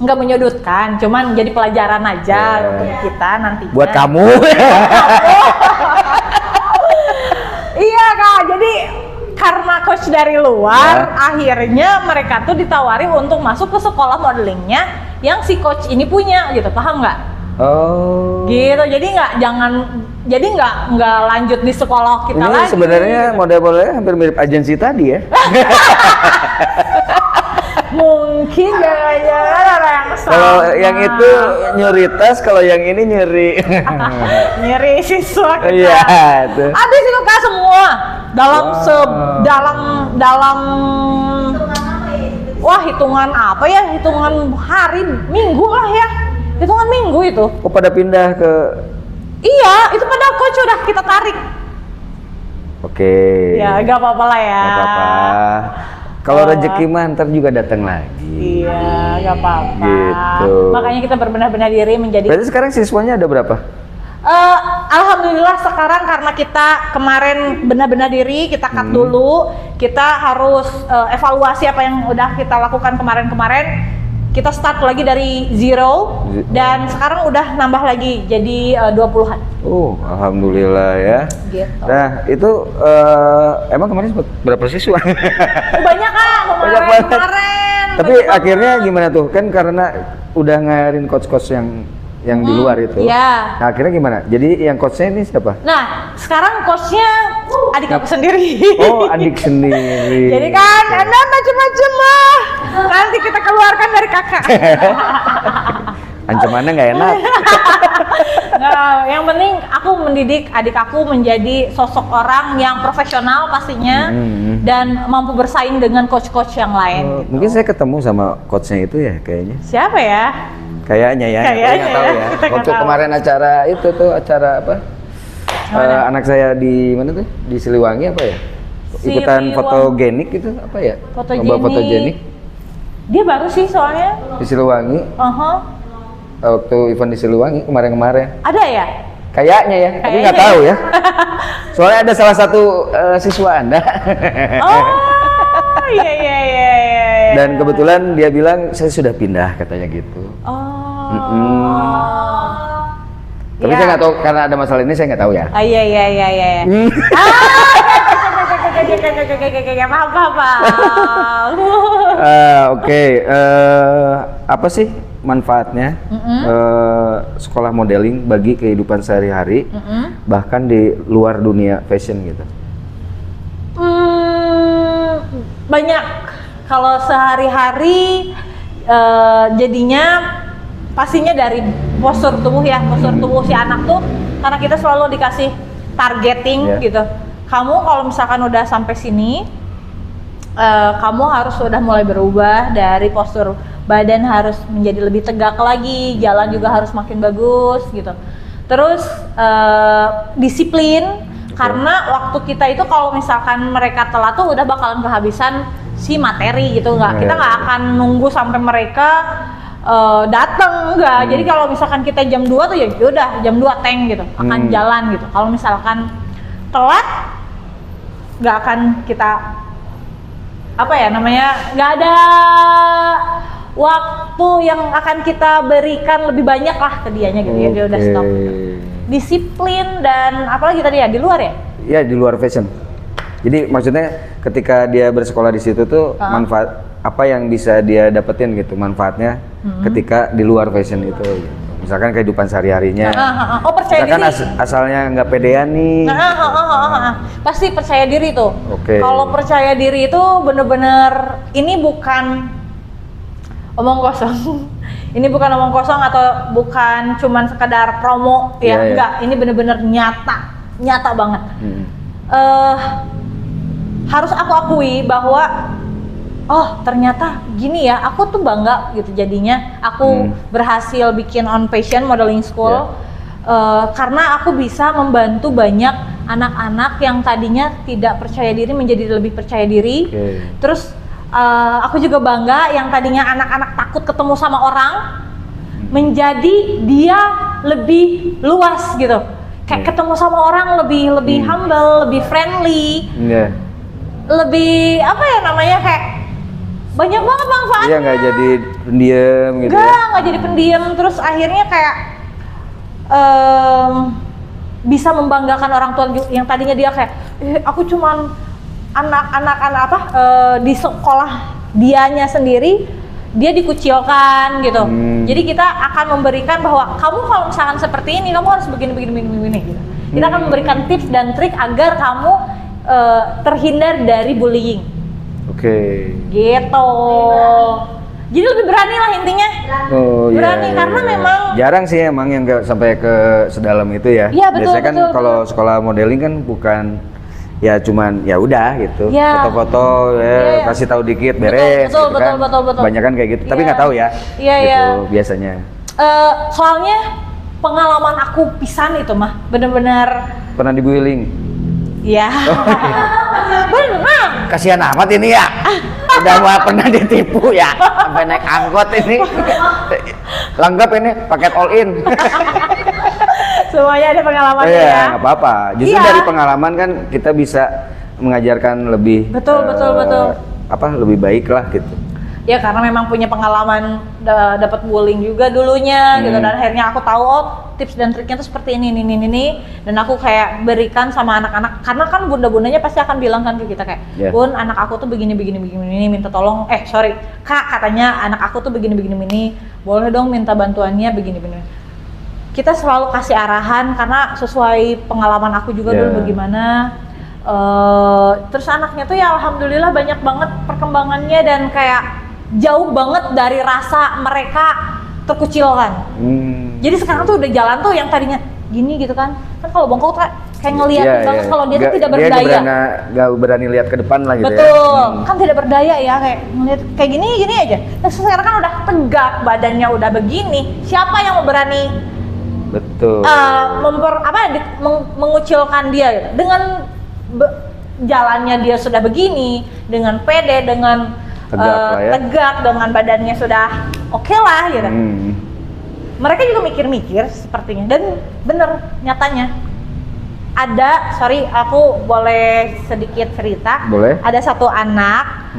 nggak menyudutkan, cuman jadi pelajaran aja untuk kita nantinya. Buat kamu. Iya Kak, jadi karena coach dari luar, akhirnya mereka tuh ditawari untuk masuk ke sekolah modelingnya yang si coach ini punya gitu, paham nggak? Oh. Gitu, jadi nggak lanjut di sekolah kita Ini lagi. sebenarnya model-modelnya hampir mirip agensi tadi ya. Mungkin jangan-jangan orang yang sama. Kalau yang itu nyuri tas, kalau yang ini nyuri. nyeri siswa kita. Iya, tuh. Ada sih tuh Kak semua dalam dalam wah hitungan apa ya, hitungan hari minggu lah ya, hitungan minggu itu. Kok pada pindah ke? Iya, itu pada coach udah kita tarik. Oke. Ya, gak apa-apa lah ya. Gak apa-apa. Kalau rezeki mah ntar juga datang lagi. Iya, gak apa-apa. Gitu. Makanya kita berbenah-benah diri menjadi. Berarti sekarang siswanya ada berapa? Alhamdulillah sekarang karena kita kemarin benar-benar diri, kita cut dulu, kita harus evaluasi apa yang udah kita lakukan kemarin-kemarin. Kita start lagi dari zero dan sekarang udah nambah lagi jadi 20-an. Oh, alhamdulillah ya. Gitu. Nah, itu emang kemarin sempat berapa siswa? Banyak Kak Banyak banget. kemarin. Tapi banyak akhirnya banget. gimana tuh? Kan karena udah ngajarin coach-coach yang di luar itu. Iya. Nah, akhirnya gimana? Jadi yang coachnya ini siapa? Nah, sekarang coachnya adik aku sendiri. Oh, adik sendiri. Jadi kan, Anda macam-macam lah. Nanti kita keluarkan dari kakak. Ancamannya nggak enak. Nah, yang penting aku mendidik adik aku menjadi sosok orang yang profesional pastinya dan mampu bersaing dengan coach-coach yang lain. Mungkin saya ketemu sama coachnya itu ya kayaknya. Siapa ya? Kayaknya ya. Kayaknya nggak tahu ya, ya. kita nggak Waktu tahu. kemarin acara itu tuh acara apa? Anak saya di mana tuh? Di Siliwangi apa ya? Ikutan Siliwangi. fotogenik itu apa ya? Fotogenik. Lomba fotogenik Dia baru sih soalnya. di Siliwangi. Waktu event di Siliwangi kemarin-kemarin. Ada ya? Kayaknya ya, tapi nggak Kayaknya tahu ya. ya. Soalnya ada salah satu siswa Anda. Oh, iya. Dan kebetulan dia bilang saya sudah pindah katanya gitu. Oh. Tapi saya nggak tahu karena ada masalah ini saya nggak tahu ya. Iya. Paham. Oke. Apa sih manfaatnya sekolah modeling bagi kehidupan sehari-hari, bahkan di luar dunia fashion gitu? Banyak. Kalau sehari-hari jadinya pastinya dari postur tubuh ya, postur tubuh si anak tuh, karena kita selalu dikasih targeting gitu. Kamu kalau misalkan udah sampai sini, kamu harus udah mulai berubah dari postur badan harus menjadi lebih tegak lagi, jalan juga harus makin bagus gitu. Terus disiplin, karena waktu kita itu kalau misalkan mereka telat tuh udah bakalan kehabisan si materi gitu, kita nggak akan nunggu sampai mereka datang, enggak. Jadi kalau misalkan kita jam 2 tuh ya udah jam 2 tank gitu, akan jalan gitu. Kalau misalkan telat nggak akan kita nggak ada waktu yang akan kita berikan lebih banyak lah ke dianya gitu. Ya dia udah stop gitu. Disiplin dan apalagi tadi ya di luar ya? Iya, di luar fashion. Jadi maksudnya ketika dia bersekolah di situ tuh manfaat apa yang bisa dia dapetin gitu, manfaatnya ketika di luar fashion itu gitu. Misalkan kehidupan sehari-harinya. Percaya misalkan diri. Asalnya nggak pedean nih. Pasti percaya diri tuh. Kalau percaya diri itu bener-bener ini bukan omong kosong. Ini bukan omong kosong atau bukan cuman sekedar promo ya, enggak. Ini bener-bener nyata banget. Harus aku akui bahwa ternyata gini ya, aku tuh bangga gitu jadinya aku berhasil bikin On Passion Modeling School karena aku bisa membantu banyak anak-anak yang tadinya tidak percaya diri menjadi lebih percaya diri. Terus aku juga bangga yang tadinya anak-anak takut ketemu sama orang menjadi dia lebih luas gitu, kayak ketemu sama orang lebih humble, lebih friendly, lebih kayak banyak banget manfaatnya. Iya, nggak jadi pendiam gitu. Nggak jadi pendiam, terus akhirnya kayak bisa membanggakan orang tua yang tadinya dia kayak aku cuman anak di sekolah dianya sendiri dia dikucilkan gitu. Jadi kita akan memberikan bahwa kamu kalau misalkan seperti ini kamu harus begini gitu. Kita akan memberikan tips dan trik agar kamu terhindar dari bullying. Gitu. Jadi lebih berani lah intinya. Berani karena memang jarang sih emang yang sampai ke sedalam itu ya. Biasanya kan kalau sekolah modeling kan bukan ya cuman ya udah gitu, foto-foto kasih tahu dikit beres. Betul. Banyak kan kayak gitu, tapi nggak tahu ya. Gitu biasanya. Soalnya pengalaman aku pisan itu mah bener-bener pernah dibullying. Iya. Bener. Kasihan amat ini ya. Udah mau pernah ditipu ya, sampai naik angkot ini. Langgap ini paket all in. Semuanya ada pengalamannya ya. Iya, nggak apa-apa. Justru dari pengalaman kan kita bisa mengajarkan lebih betul. lebih baik lah gitu. Ya karena memang punya pengalaman dapat bullying juga dulunya gitu, dan akhirnya aku tahu tips dan triknya tuh seperti ini, dan aku kayak berikan sama anak-anak, karena kan bunda-bundanya pasti akan bilang kan ke kita kayak, Bun, anak aku tuh begini, minta tolong, Kak, katanya anak aku tuh begini, boleh dong minta bantuannya begini. Kita selalu kasih arahan karena sesuai pengalaman aku juga dulu bagaimana. Terus anaknya tuh ya alhamdulillah banyak banget perkembangannya dan kayak jauh banget dari rasa mereka terkucilkan. Jadi sekarang tuh udah jalan tuh yang tadinya gini gitu kan kalau bongkok tuh kayak ngeliatin banget kalau dia tuh tidak berdaya. Dia gak berani lihat ke depan lah gitu. Betul, kan tidak berdaya ya, kayak ngeliat kayak gini aja. Nah sekarang kan udah tegak, badannya udah begini, siapa yang mau berani mengucilkan dia gitu? Dengan jalannya dia sudah begini, dengan pede, dengan tegak, dengan badannya sudah oke lah gitu. Mereka juga mikir-mikir sepertinya, dan bener nyatanya sorry, aku boleh sedikit cerita. Boleh. Ada satu anak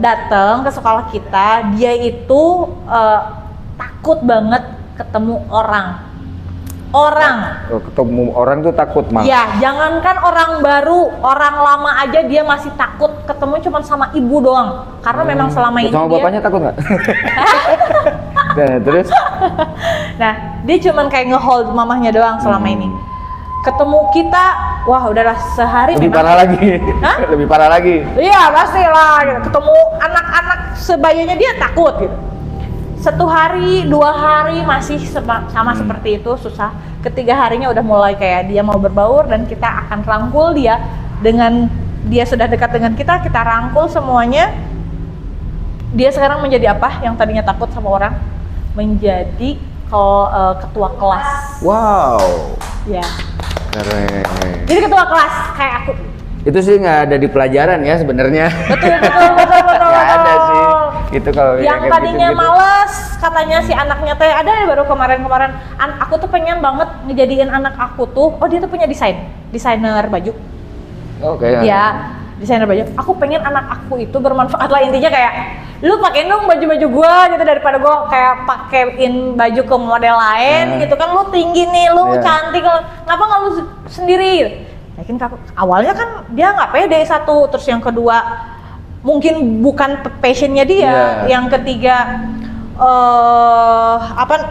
datang ke sekolah kita, dia itu takut banget ketemu orang. Ketemu orang tuh takut mah. Ya, jangankan orang baru, orang lama aja dia masih takut ketemu cuma sama ibu doang. Karena memang selama ini sama bapaknya takut nggak? Nah, terus? Nah, dia cuman kayak ngehold mamahnya doang selama ini. Ketemu kita, wah udahlah sehari Lebih memang. parah lagi. Hah? Lebih parah lagi. Iya pastilah, gitu. Ketemu anak-anak sebayanya dia takut gitu. 1 hari, 2 hari masih sama seperti itu, susah. Ketiga harinya udah mulai kayak dia mau berbaur dan kita akan rangkul dia. Dengan dia sudah dekat dengan kita rangkul semuanya. Dia sekarang menjadi apa? Yang tadinya takut sama orang, menjadi ketua kelas. Wow. Ya. Keren. Jadi ketua kelas kayak aku. Itu sih nggak ada di pelajaran ya sebenarnya. Betul. Nggak ada sih. Itu kalau yang kayak tadinya gitu-gitu. males katanya si anaknya teh ada ya baru kemarin aku tuh pengen banget ngejadiin anak aku tuh, oh dia tuh punya desainer baju. Oke. Ya, desainer baju. Aku pengen anak aku itu bermanfaat lah, intinya kayak lu pakein dong baju-baju gua gitu daripada gua kayak pakein baju ke model lain gitu kan, lu tinggi nih, lu cantik, kenapa nggak lu sendiri? Yakin awalnya kan dia nggak pede satu, terus yang kedua mungkin bukan passionnya dia, yang ketiga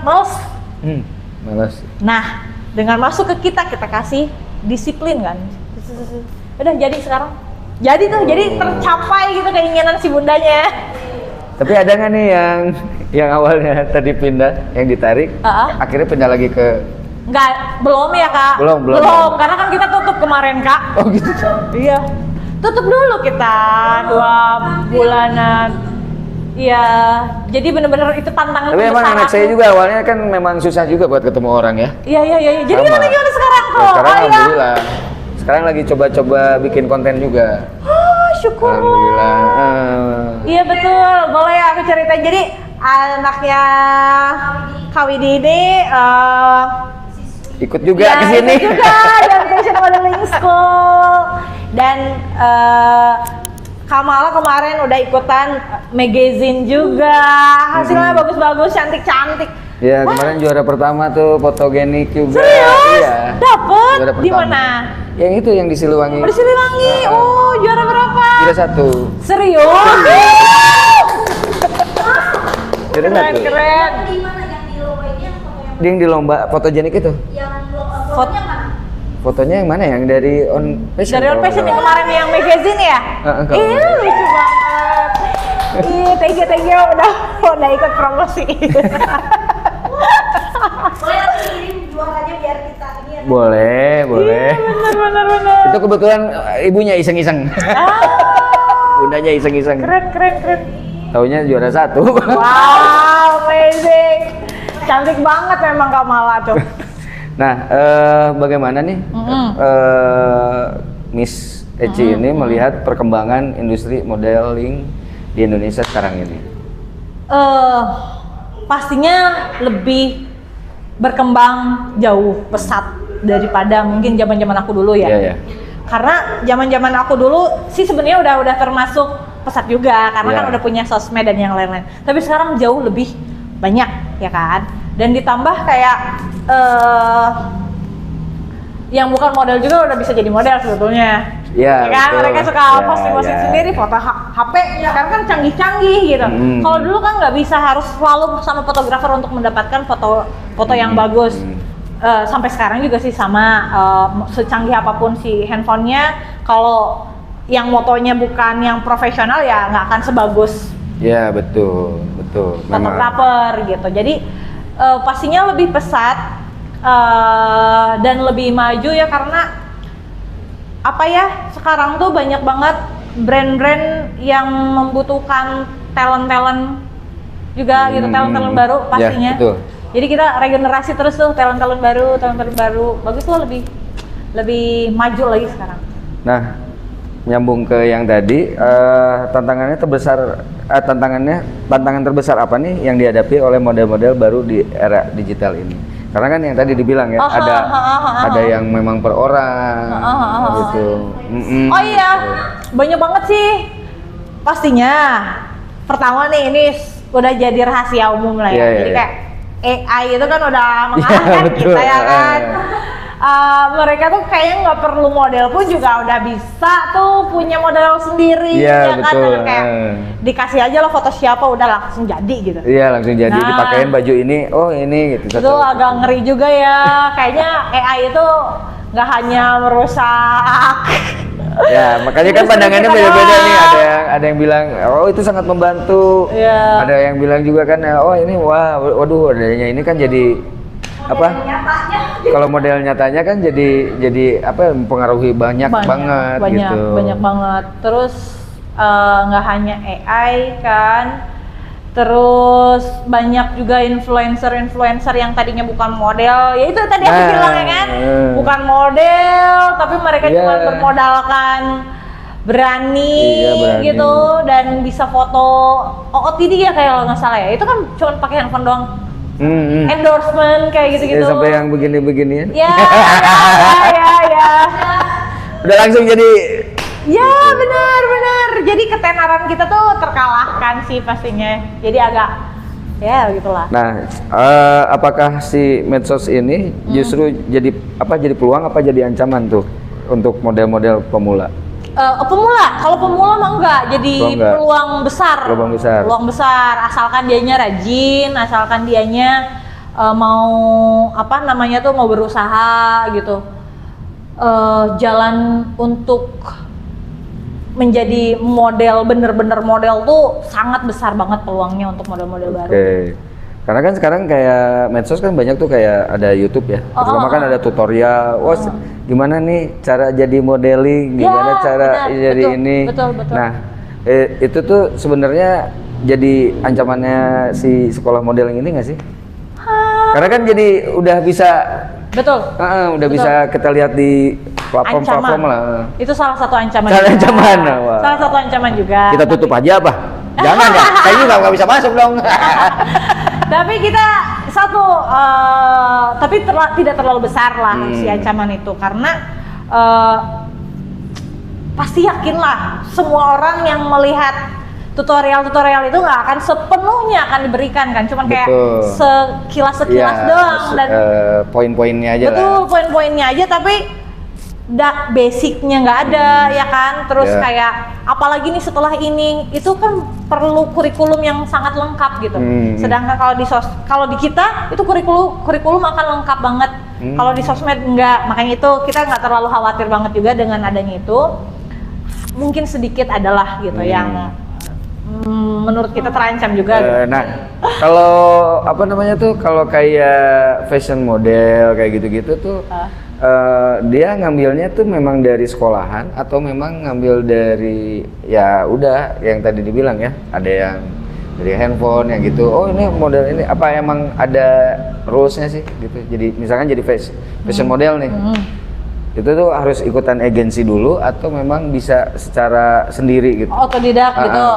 males. Males. Nah, dengan masuk ke kita kasih disiplin kan, udah jadi sekarang. Jadi tercapai gitu keinginan si bundanya. Tapi ada nggak nih yang awalnya tadi pindah, yang ditarik, akhirnya pindah lagi ke? Enggak, belum ya kak. Belum. Karena kan kita tutup kemarin kak. Oh gitu. Iya. Tutup dulu kita 2 bulanan. Iya. Jadi benar-benar itu tantangan Tapi emang terbesar anak aku. saya juga awalnya kan memang susah juga buat ketemu orang ya. Iya. Jadi Sama. gimana sekarang tuh? Ya, sekarang alhamdulillah. Sekarang lagi coba-coba bikin konten juga. Oh, syukur. Alhamdulillah. Iya betul. Boleh ya aku ceritain. Jadi anaknya Kawidi ini ikut juga ke sini. Ikut juga dan Fashion Modeling School. Dan Kamala kemarin udah ikutan magazine juga. Hasilnya bagus-bagus, cantik-cantik. Ya, kemarin juara pertama tuh fotogenik juga. Serius? Iya. Dapet? Juara Di pertama. mana? Yang itu yang di Siliwangi. Di Siliwangi. Oh, juara berapa? Juara 1. Serius? Juara 1. Keren. Di mana yang di lomba ini yang foto yang Yang di lomba fotogenik itu. fotonya mana? Fotonya yang mana? Yang dari On Fashion. Dari On kalau Fashion nggak yang kemarin yang magazine ya? kalau Iya, nggak lucu banget. Ih, thank you udah ikut promosi. Boleh nanti kirim juaranya biar kita ini ya. Boleh. Bener. Itu kebetulan ibunya iseng-iseng. Bundanya iseng-iseng. Keren. Taunya juara 1. Wow, amazing. Cantik banget memang Kamala tuh. Nah, bagaimana nih Miss Eci ini melihat perkembangan industri modeling di Indonesia sekarang ini? Pastinya lebih berkembang jauh pesat daripada mungkin zaman-zaman aku dulu ya. Iya. Karena zaman-zaman aku dulu sih sebenarnya udah termasuk pesat juga karena kan udah punya sosmed dan yang lain-lain. Tapi sekarang jauh lebih banyak ya kan. Dan ditambah kayak yang bukan model juga udah bisa jadi model sebetulnya. Iya, Ya kan betul. mereka suka Ya, posting-posting ya. sendiri foto HP sekarang kan canggih-canggih gitu. Kalau dulu kan nggak bisa harus selalu sama fotografer untuk mendapatkan foto yang bagus. Sampai sekarang juga sih sama, secanggih apapun si handphonenya, kalau yang motonya bukan yang profesional ya nggak akan sebagus Ya betul. Memang. fotografer gitu. Jadi pastinya lebih pesat dan lebih maju ya karena apa ya, sekarang tuh banyak banget brand-brand yang membutuhkan talent juga gitu, talent baru pastinya. Ya, betul. Jadi kita regenerasi terus tuh talent baru. Bagus tuh lebih maju lagi sekarang. Nah, nyambung ke yang tadi, tantangan terbesar apa nih yang dihadapi oleh model-model baru di era digital ini? Karena kan yang tadi dibilang ya, ada yang memang per orang gitu. Oh iya, banyak banget sih. Pastinya. Pertama nih, ini udah jadi rahasia umum lah ya. Iya, Jadi iya. kayak AI itu kan udah mengalahkan kita ya kan. Mereka tuh kayaknya nggak perlu model pun juga udah bisa tuh punya model sendiri, Iya, ya kan? betul. Dengan kayak dikasih aja lo foto siapa udah langsung jadi gitu. Iya, langsung jadi Nah. dipakein baju ini, oh ini gitu. Itu agak ngeri juga ya. Kayaknya AI itu nggak hanya merusak. Ya, makanya kan Industri pandangannya kita beda-beda nih. doang. Ada yang bilang, oh itu sangat membantu. Iya. Ada yang bilang juga kan, oh ini wah, waduh, adanya ini kan jadi apa? Nyatanya. Kalau model nyatanya kan jadi apa? Mempengaruhi banyak banget gitu. Banyak banget. Terus nggak hanya AI kan. Terus banyak juga influencer yang tadinya bukan model, ya itu tadi aku bilang ya kan, bukan model, tapi mereka cuma bermodalkan berani, berani gitu dan bisa foto OOTD ya kayak kalau nggak salah ya, itu kan cuma pakai handphone doang, endorsement kayak gitu-gitu. Sampai yang begini-beginian. Ya. Udah langsung jadi. Ya benar. Jadi ketenaran kita tuh terkalahkan sih pastinya. Jadi agak ya gitulah. Nah, apakah si medsos ini justru jadi peluang apa jadi ancaman tuh untuk model-model pemula? Kalau pemula mah enggak, jadi peluang besar. Peluang besar, asalkan dianya rajin, asalkan dianya mau mau berusaha gitu. Jalan untuk menjadi model, bener-bener model tuh sangat besar banget peluangnya untuk model-model baru. Karena kan sekarang kayak medsos kan banyak tuh kayak ada YouTube ya. Terutama kan ada tutorial. Gimana nih cara jadi modeling, gimana cara jadi ini. Betul. Nah, itu tuh sebenarnya jadi ancamannya si sekolah modeling ini nggak sih? Karena kan jadi udah bisa. Betul. Udah bisa kita lihat di platform lah. Itu salah satu ancaman. Salah satu ancaman juga. Kita tutup aja apa? Jangan ya, kayaknya nggak bisa masuk dong. Tapi kita tapi tidak terlalu besar lah si ancaman itu karena pasti yakinlah semua orang yang melihat tutorial itu nggak akan sepenuhnya akan diberikan kan, cuman kayak sekilas doang dan poin-poinnya aja. Betul, poin-poinnya aja tapi basicnya nggak ada ya kan, terus kayak apalagi nih setelah ini itu kan perlu kurikulum yang sangat lengkap gitu. Sedangkan kalau di kita itu kurikulum akan lengkap banget. Kalau di sosmed enggak, makanya itu kita nggak terlalu khawatir banget juga dengan adanya itu. Mungkin sedikit adalah gitu yang menurut kita terancam juga. Nah, kalau kalau kayak fashion model kayak gitu-gitu tuh dia ngambilnya tuh memang dari sekolahan atau memang ngambil dari ya udah yang tadi dibilang ya, ada yang dari handphone yang gitu. Oh ini model ini apa emang ada rulesnya sih gitu. Jadi misalkan jadi fashion model nih. Itu tuh harus ikutan agensi dulu atau memang bisa secara sendiri gitu? Otodidak gitu.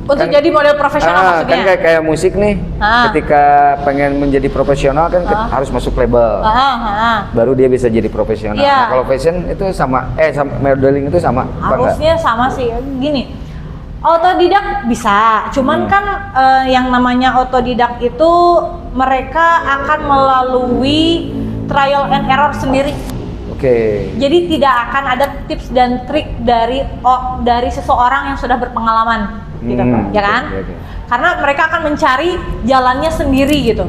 Untuk kan, jadi model profesional maksudnya? Kan kayak musik nih, ketika pengen menjadi profesional kan harus masuk label. Baru dia bisa jadi profesional. Nah, kalau fashion itu sama modeling itu sama? Harusnya sama sih. Gini, otodidak bisa, cuman kan yang namanya otodidak itu mereka akan melalui trial and error sendiri. Jadi tidak akan ada tips dan trik dari seseorang yang sudah berpengalaman, gitu, ya kan? Karena mereka akan mencari jalannya sendiri gitu.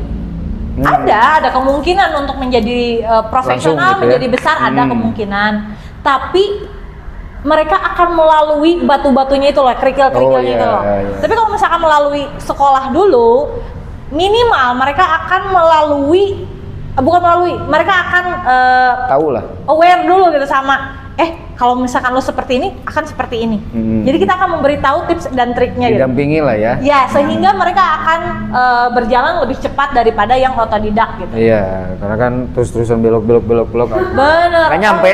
Ada kemungkinan untuk menjadi profesional, gitu, menjadi besar, ada kemungkinan. Tapi mereka akan melalui batu-batunya itu loh, kerikil-kerikilnya itu loh. Tapi kalau misalkan melalui sekolah dulu, minimal mereka akan mereka akan tahu lah, aware dulu gitu sama kalau misalkan lo seperti ini akan seperti ini. Jadi kita akan memberitahu tips dan triknya gitu. Didampingi lah ya. Ya, sehingga mereka akan berjalan lebih cepat daripada yang otodidak gitu. Iya, karena kan terus-terusan belok. Bener. Nggak nyampe.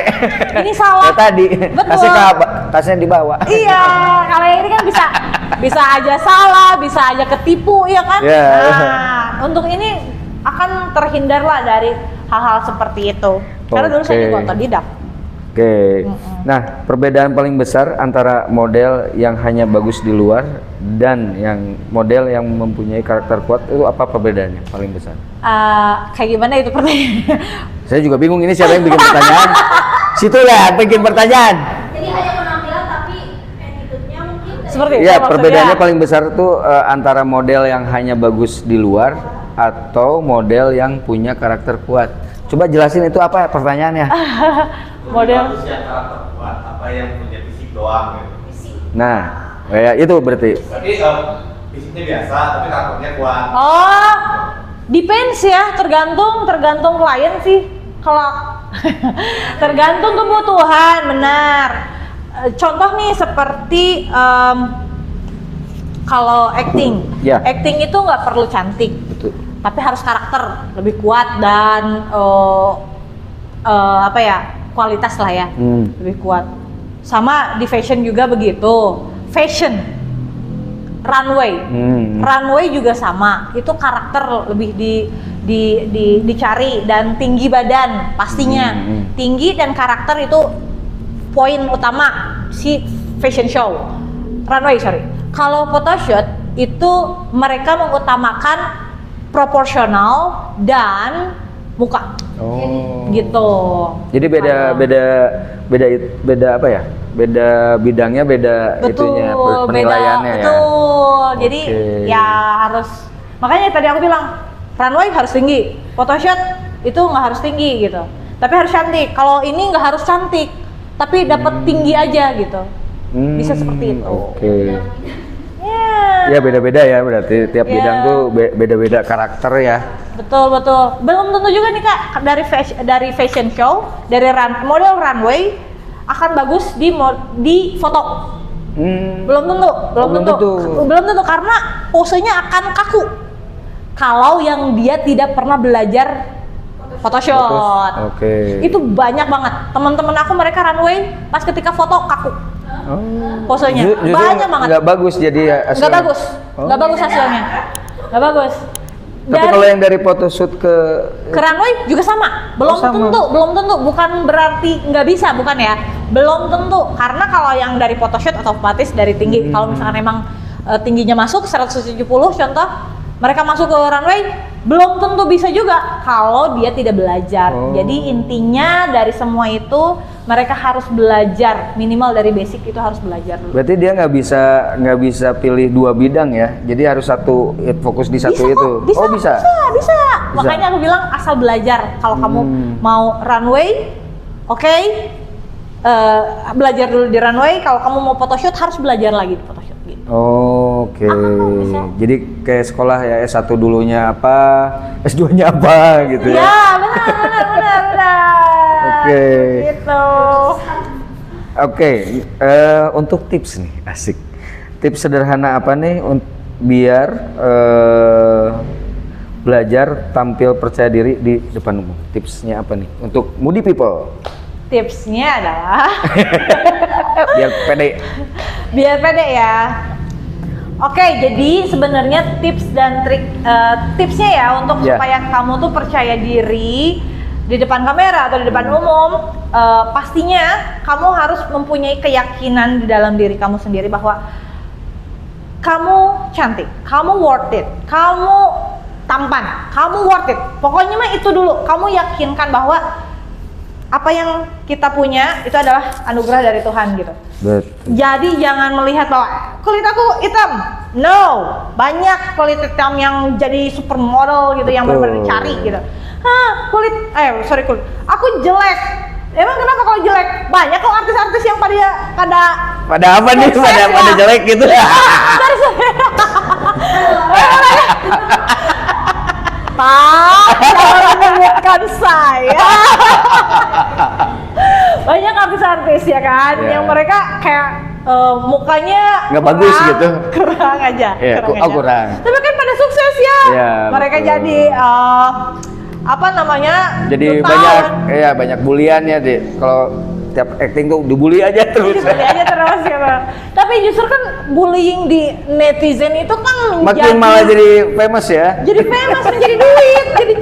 Ini salah. Kayak tadi. Betul. Kasih tasnya dibawa. Iya, kalau yang ini kan bisa aja salah, bisa aja ketipu ya kan. Yeah. Nah, untuk ini akan terhindarlah dari hal-hal seperti itu. Karena dulu saya juga otodidak. Oke. Nah, perbedaan paling besar antara model yang hanya bagus di luar dan yang model yang mempunyai karakter kuat itu apa perbedaannya paling besar? Kayak gimana itu pertanyaannya? Saya juga bingung ini siapa yang bikin pertanyaan. Situ lah bikin pertanyaan. Jadi hanya penampilan tapi attitude-nya mungkin Seperti itu Iya, maksudnya. perbedaannya paling besar tuh antara model yang hanya bagus di luar atau model yang punya karakter kuat. Coba jelasin itu apa pertanyaannya? Model. Bagus yang karakter kuat, apa yang punya fisik doang gitu. Nah, kayak itu berarti. Berarti fisiknya biasa tapi karakternya kuat. Oh, depends ya, tergantung klien sih. Kalau tergantung kebutuhan, benar. Contoh nih seperti kalau acting, Ya. acting itu nggak perlu cantik, Betul. tapi harus karakter lebih kuat dan apa ya, kualitas lah ya, lebih kuat. Sama di fashion juga begitu. Fashion, runway, runway juga sama. Itu karakter lebih dicari dan tinggi badan pastinya. Tinggi dan karakter itu poin utama si fashion show, runway sorry. Kalau photoshoot itu mereka mengutamakan proporsional dan muka. Oh. Gitu. Jadi beda apa ya? Beda bidangnya, beda itunya penilaiannya ya. Betul. Jadi Oke. ya harus, makanya tadi aku bilang runway harus tinggi, photoshoot itu nggak harus tinggi gitu. Tapi harus cantik. Kalau ini nggak harus cantik, tapi dapat tinggi aja gitu. Bisa seperti itu. Oke. Ya. Ya beda-beda ya berarti tiap Ya. bidang tuh beda-beda karakter ya. Betul. Belum tentu juga nih Kak, dari fashion show, dari model runway akan bagus di foto. Belum tentu karena posenya akan kaku. Kalau yang dia tidak pernah belajar photoshoot. Oke. Itu banyak banget. Teman-teman aku mereka runway pas ketika foto kaku. Posenya Justru banyak banget. nggak bagus jadi hasilnya. Nggak bagus. Nggak bagus hasilnya. Nggak bagus. Tapi kalau yang dari photoshoot ke runway juga sama. Belum sama. tentu, bukan berarti nggak bisa, bukan ya. Belum tentu, karena kalau yang dari photoshoot otomatis dari tinggi. Kalau misalkan emang tingginya masuk 170 contoh, mereka masuk ke runway, belum tentu bisa juga kalau dia tidak belajar. Jadi intinya dari semua itu mereka harus belajar, minimal dari basic itu harus belajar dulu. Berarti dia nggak bisa pilih dua bidang ya. Jadi harus fokus di satu Bisa itu. kok, bisa, Oh bisa. bisa. Makanya aku bilang asal belajar. Kalau kamu mau runway, oke, belajar dulu di runway. Kalau kamu mau photoshoot harus belajar lagi di photoshoot. Gitu. Oke. Bisa. Jadi kayak sekolah ya S1 dulunya apa, S2-nya apa gitu ya. Ya, benar. Oke. Gitu. Oke, untuk tips nih, asik. Tips sederhana apa nih biar belajar tampil percaya diri di depan umum? Tipsnya apa nih untuk moody people? Tipsnya adalah Biar pede. biar pede ya. Oke, jadi sebenarnya tips dan trik tipsnya ya untuk supaya kamu tuh percaya diri di depan kamera atau di depan umum, pastinya kamu harus mempunyai keyakinan di dalam diri kamu sendiri bahwa kamu cantik, kamu worth it, kamu tampan, kamu worth it. Pokoknya mah itu dulu, kamu yakinkan bahwa apa yang kita punya itu adalah anugerah dari Tuhan gitu. Betul. Jadi jangan melihat bahwa kulit aku hitam. No, banyak kulit hitam yang jadi supermodel gitu, yang benar-benar dicari gitu. Kulit aku jelek. Emang kenapa kalau jelek? Banyak kok artis-artis yang pada apa nih? Pada jelek gitu. Pak, jangan menyebutkan saya. Banyak artis-artis ya kan, yang mereka kayak mukanya nggak bagus gitu. Kurang aja. Kurang. Tapi kan pada sukses ya. Mereka betul. jadi apa namanya? Jadi jutawan. banyak bulian ya, Dik. Kalau tiap acting tuh dibully aja terus. Dibully aja terus gitu. Tapi justru kan bullying di netizen itu kan Makin malah jadi famous ya. jadi famous, menjadi duit, jadi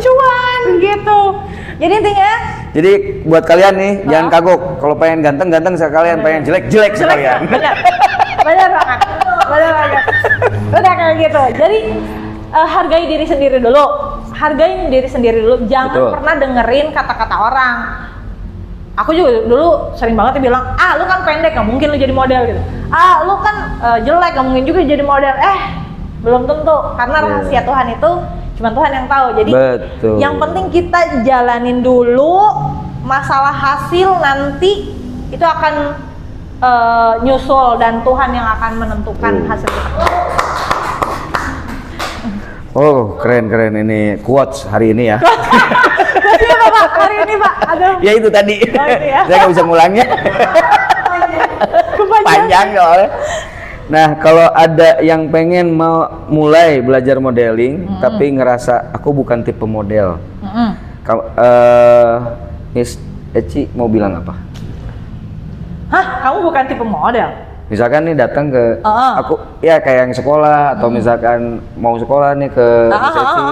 Jadi intinya Jadi buat kalian nih jangan kagok. Kalau pengen ganteng sekalian, pengen jelek sekalian. benar banget. Benar banget. Udah kayak gitu. Jadi hargai diri sendiri dulu. Hargai diri sendiri dulu. Jangan Betul. pernah dengerin kata-kata orang. Aku juga dulu sering banget bilang, lu kan pendek, nggak mungkin lu jadi model gitu. Lu kan jelek, nggak mungkin juga jadi model. Belum tentu, karena rahasia Tuhan itu cuma Tuhan yang tahu. Jadi Betul. yang penting kita jalanin dulu. Masalah hasil nanti itu akan nyusul dan Tuhan yang akan menentukan hasil kita. Oh, keren ini quotes hari ini ya. Berarti apa Pak? Hari ini Pak? Aduh. Ya itu tadi. Oh, itu ya. Saya nggak bisa ngulangnya. Panjang soalnya. Nah, kalau ada yang pengen mau mulai belajar modeling tapi ngerasa aku bukan tipe model. Miss Eci mau bilang apa? Hah? Kamu bukan tipe model? Misalkan nih datang ke aku ya kayak yang sekolah atau misalkan mau sekolah nih ke Miss Eci.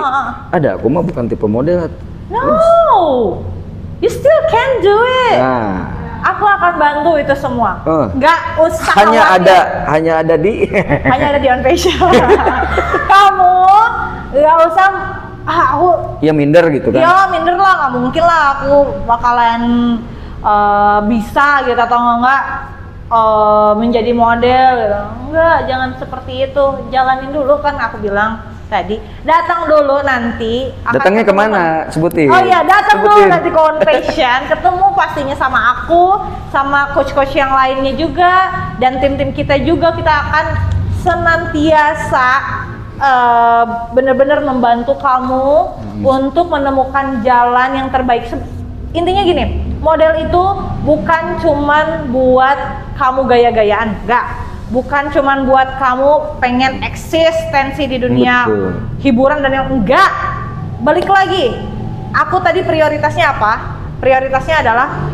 Ada, aku mah bukan tipe model. No, you still can do it. Nah, Aku akan bantu itu semua. Nggak usah hanya khawatir. ada di Hanya ada di On Passion. Kamu nggak usah. Aku ya minder gitu kan. ya minder lah, nggak mungkin lah aku bakalan bisa gitu atau enggak menjadi model gitu. Enggak, jangan seperti itu. Jalanin dulu kan aku bilang tadi. Datang dulu nanti. Datangnya kemana? Sebutin. Oh iya, datang dulu Sebutin. nanti ke On Passion, ketemu pastinya sama aku, sama coach-coach yang lainnya juga, dan tim-tim kita juga. Kita akan senantiasa benar-benar membantu kamu untuk menemukan jalan yang terbaik. Intinya gini, model itu bukan cuman buat kamu gaya-gayaan, enggak. Bukan cuman buat kamu pengen eksistensi di dunia hiburan dan yang enggak. Balik lagi, aku tadi prioritasnya apa? Prioritasnya adalah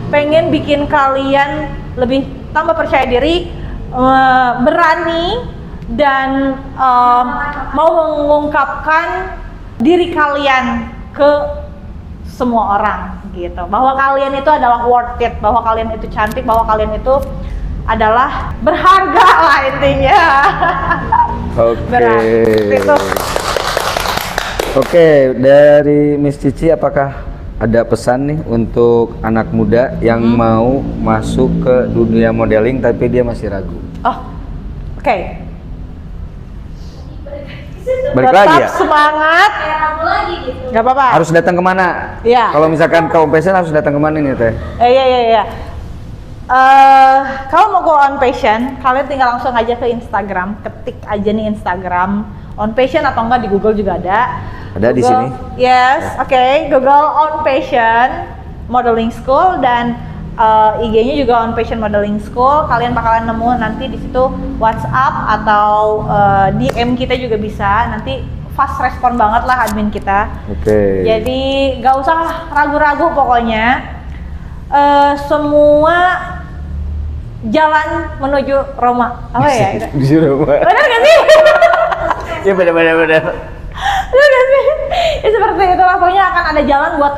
pengen bikin kalian lebih tambah percaya diri, berani, dan mau mengungkapkan diri kalian ke semua orang gitu. Bahwa kalian itu adalah worth it, bahwa kalian itu cantik, bahwa kalian itu adalah berharga lah intinya. Oke, dari Miss Cici apakah ada pesan nih untuk anak muda yang mau masuk ke dunia modeling tapi dia masih ragu? Oke. Balik Tetap lagi ya? semangat. Kayak ragu lagi gitu. Gak apa-apa. Harus datang kemana? Iya. Kalau misalkan ke On Passion harus datang kemana nih Teh? Iya. Kalau mau ke On Passion, kalian tinggal langsung aja ke Instagram, ketik aja nih Instagram On Passion atau enggak di Google juga ada. Ada di sini? Yes, oke. Google On Passion Modeling School dan IG-nya juga On Passion Modeling School. Kalian bakalan nemu nanti di situ WhatsApp atau DM kita juga bisa. Nanti fast respon banget lah admin kita. Oke. Jadi gak usah ragu-ragu pokoknya. Semua jalan menuju Roma. Apa ya? Di Roma. Benar gak sih? Ya benar. Benar gak sih? Ya seperti itu lah, pokoknya akan ada jalan buat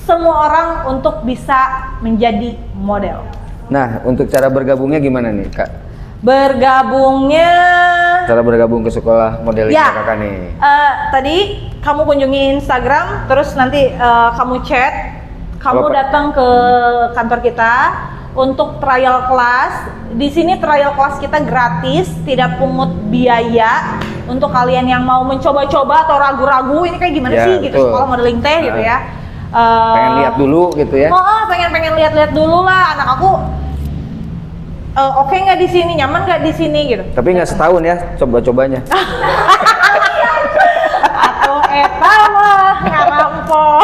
semua orang untuk bisa menjadi model. Nah, untuk cara bergabungnya gimana nih, Kak? Bergabungnya Cara bergabung ke sekolah modeling Kakak nih. Tadi kamu kunjungi Instagram, terus nanti kamu chat, kamu datang ke kantor kita untuk trial class. Di sini trial class kita gratis, tidak pungut biaya untuk kalian yang mau mencoba-coba atau ragu-ragu ini kayak gimana sih gitu sekolah modeling teh gitu ya. Pengen lihat dulu gitu ya. Pengen lihat-lihat dulu lah anak aku. Oke nggak di sini, nyaman nggak di sini gitu. Tapi nggak setahun ya coba-cobanya. Atau eta mah ngarampok.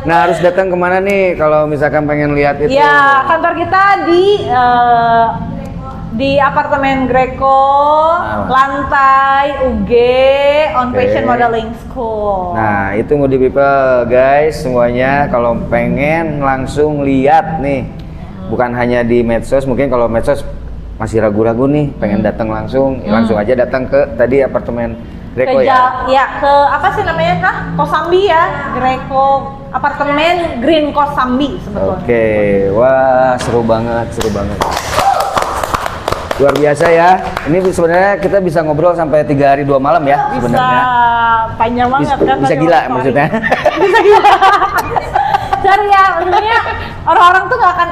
Nah, harus datang kemana nih kalau misalkan pengen lihat itu? Ya, kantor kita di apartemen Greco, lantai UG, On Passion Modeling School. Nah, itu Moody People guys, semuanya kalau pengen langsung lihat nih. Bukan hanya di medsos, mungkin kalau medsos masih ragu-ragu nih, pengen datang langsung aja datang ke tadi apartemen Greco ke ya. ke apa sih namanya? Hah? Kosambi ya, Greco apartemen Green Kosambi sebetulnya. Oke, wah seru banget, seru banget. Luar biasa ya. Ini sebenarnya kita bisa ngobrol sampai 3 hari 2 malam ya Bisa sebenarnya. panjang banget kan? Bisa tadi gila story. maksudnya. Bisa gila. Cari ya, maksudnya orang-orang tuh gak akan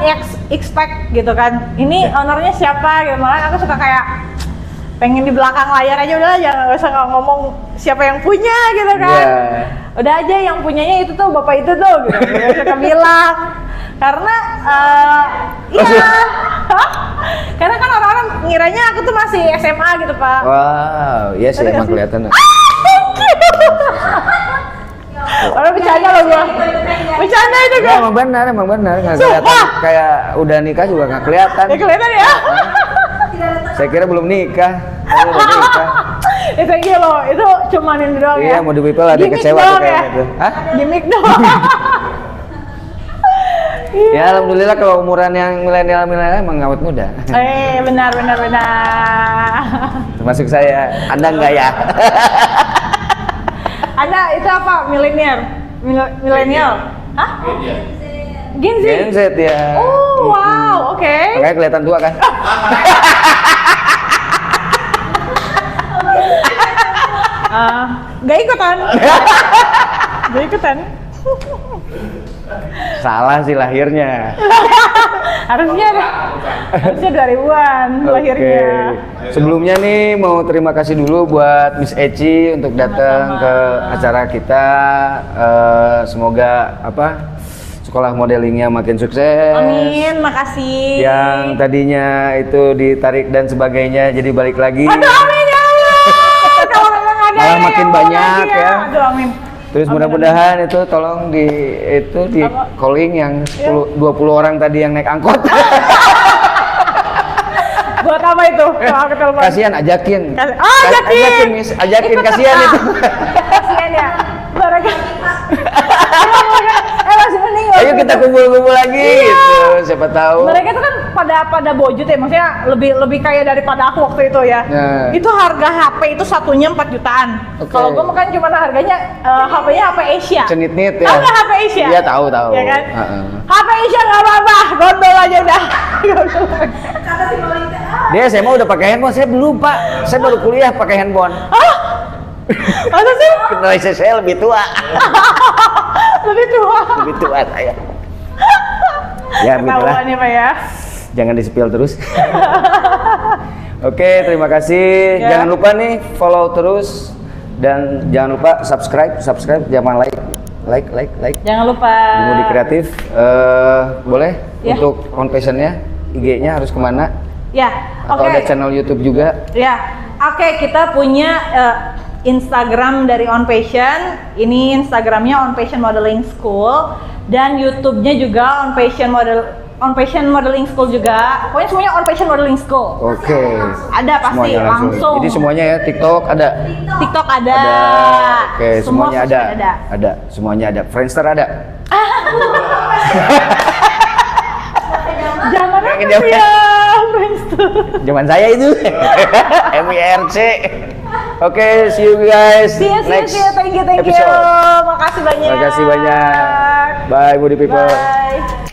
expect gitu kan. Ini ownernya siapa gitu. Makanya aku suka kayak pengen di belakang layar aja udah, jangan usah ngomong siapa yang punya gitu kan. Iya. Udah aja yang punyanya itu tuh bapak itu tuh gitu. Gak usah bilang. Karena iya. Karena kan orang-orang ngiranya aku tuh masih SMA gitu, Pak. Wow, iya sih emang kelihatan. Orang bercanda loh gua. Bercanda itu Ya, gua. emang benar, nggak Sumpah. kelihatan. Kayak udah nikah juga nggak kelihatan. Ya kelihatan ya. Saya kira belum nikah. Saya udah nikah. Itu gitu loh, itu cuman ini doang ya. Iya, mau di people ada Gimik kecewa tuh doang kayak ya. gitu. Hah? Gimik doang. Ya alhamdulillah kalau umuran yang milenial emang ngawet muda. Benar. Termasuk saya. Anda enggak ya? Anda itu apa? Milenial? Hah? Gen Z. Gen Z ya. Oh, wow, oke. Makanya kelihatan tua kan? Gak ikutan. Gak ikutan. Salah sih lahirnya. Harusnya 2000-an lahirnya. Oke. Sebelumnya nih mau terima kasih dulu buat Miss Eci untuk datang ke acara kita. Semoga sekolah modelingnya makin sukses. Amin, makasih. Yang tadinya itu ditarik dan sebagainya jadi balik lagi. Aduh, amin ya Allah. Kalau memang ada Malah yang makin mau banyak lagi ya. Aduh, amin. Terus Amin, mudah-mudahan itu tolong di Apa? calling yang 20 orang tadi yang naik angkot. Buat apa itu? Kalau aku telepon. Kasihan ajakin. Ajakin. Miss, ajakin Ikut kasihan apa? itu. Kasihan ya. Mereka. Masih mending. Ayo kita kumpul-kumpul lagi gitu. Siapa tahu. Mereka tuh kan pada bojut ya, maksudnya lebih kaya daripada aku waktu itu ya. Nah. Itu harga HP itu satunya 4 jutaan. Oke. Kalau gua makan cuma harganya HP-nya HP Asia. Cenit-nit ya. Tahu nggak HP Asia? Iya tahu. Ya kan? Heeh. HP Asia nggak apa-apa, gondol aja udah. Kata si Malinda, Dia SMA udah pakai handphone, saya belum Pak. Saya baru kuliah pakai handphone. Masa sih? Generasi saya lebih tua. Lebih tua. Lebih tua saya. Ya begitulah. Ketahuan ya Pak ya. Jangan di-spill terus. Oke, terima kasih. Ya. Jangan lupa nih follow terus dan jangan lupa subscribe, jangan like. Jangan lupa. Di Mudi Kreatif boleh Ya. untuk on passion-nya, IG-nya harus kemana? Ya, Atau oke. ada channel YouTube juga? Ya, oke, kita punya Instagram dari On Passion. Ini Instagramnya On Passion Modeling School dan YouTube-nya juga On Passion Modeling School juga. Pokoknya semuanya On Passion Modeling School. Oke. Ada pasti Semuanya langsung. Jadi semuanya ya, TikTok ada. TikTok ada. Oke, Semua semuanya sosmed ada. Ada, semuanya ada. Friendster ada. Jangan apa Jangan. ya, Friendster. Zaman saya itu. MIRC. Oke, see you guys See you. Thank you. episode. Makasih banyak. Terima kasih banyak. Bye, Mudi people. Bye.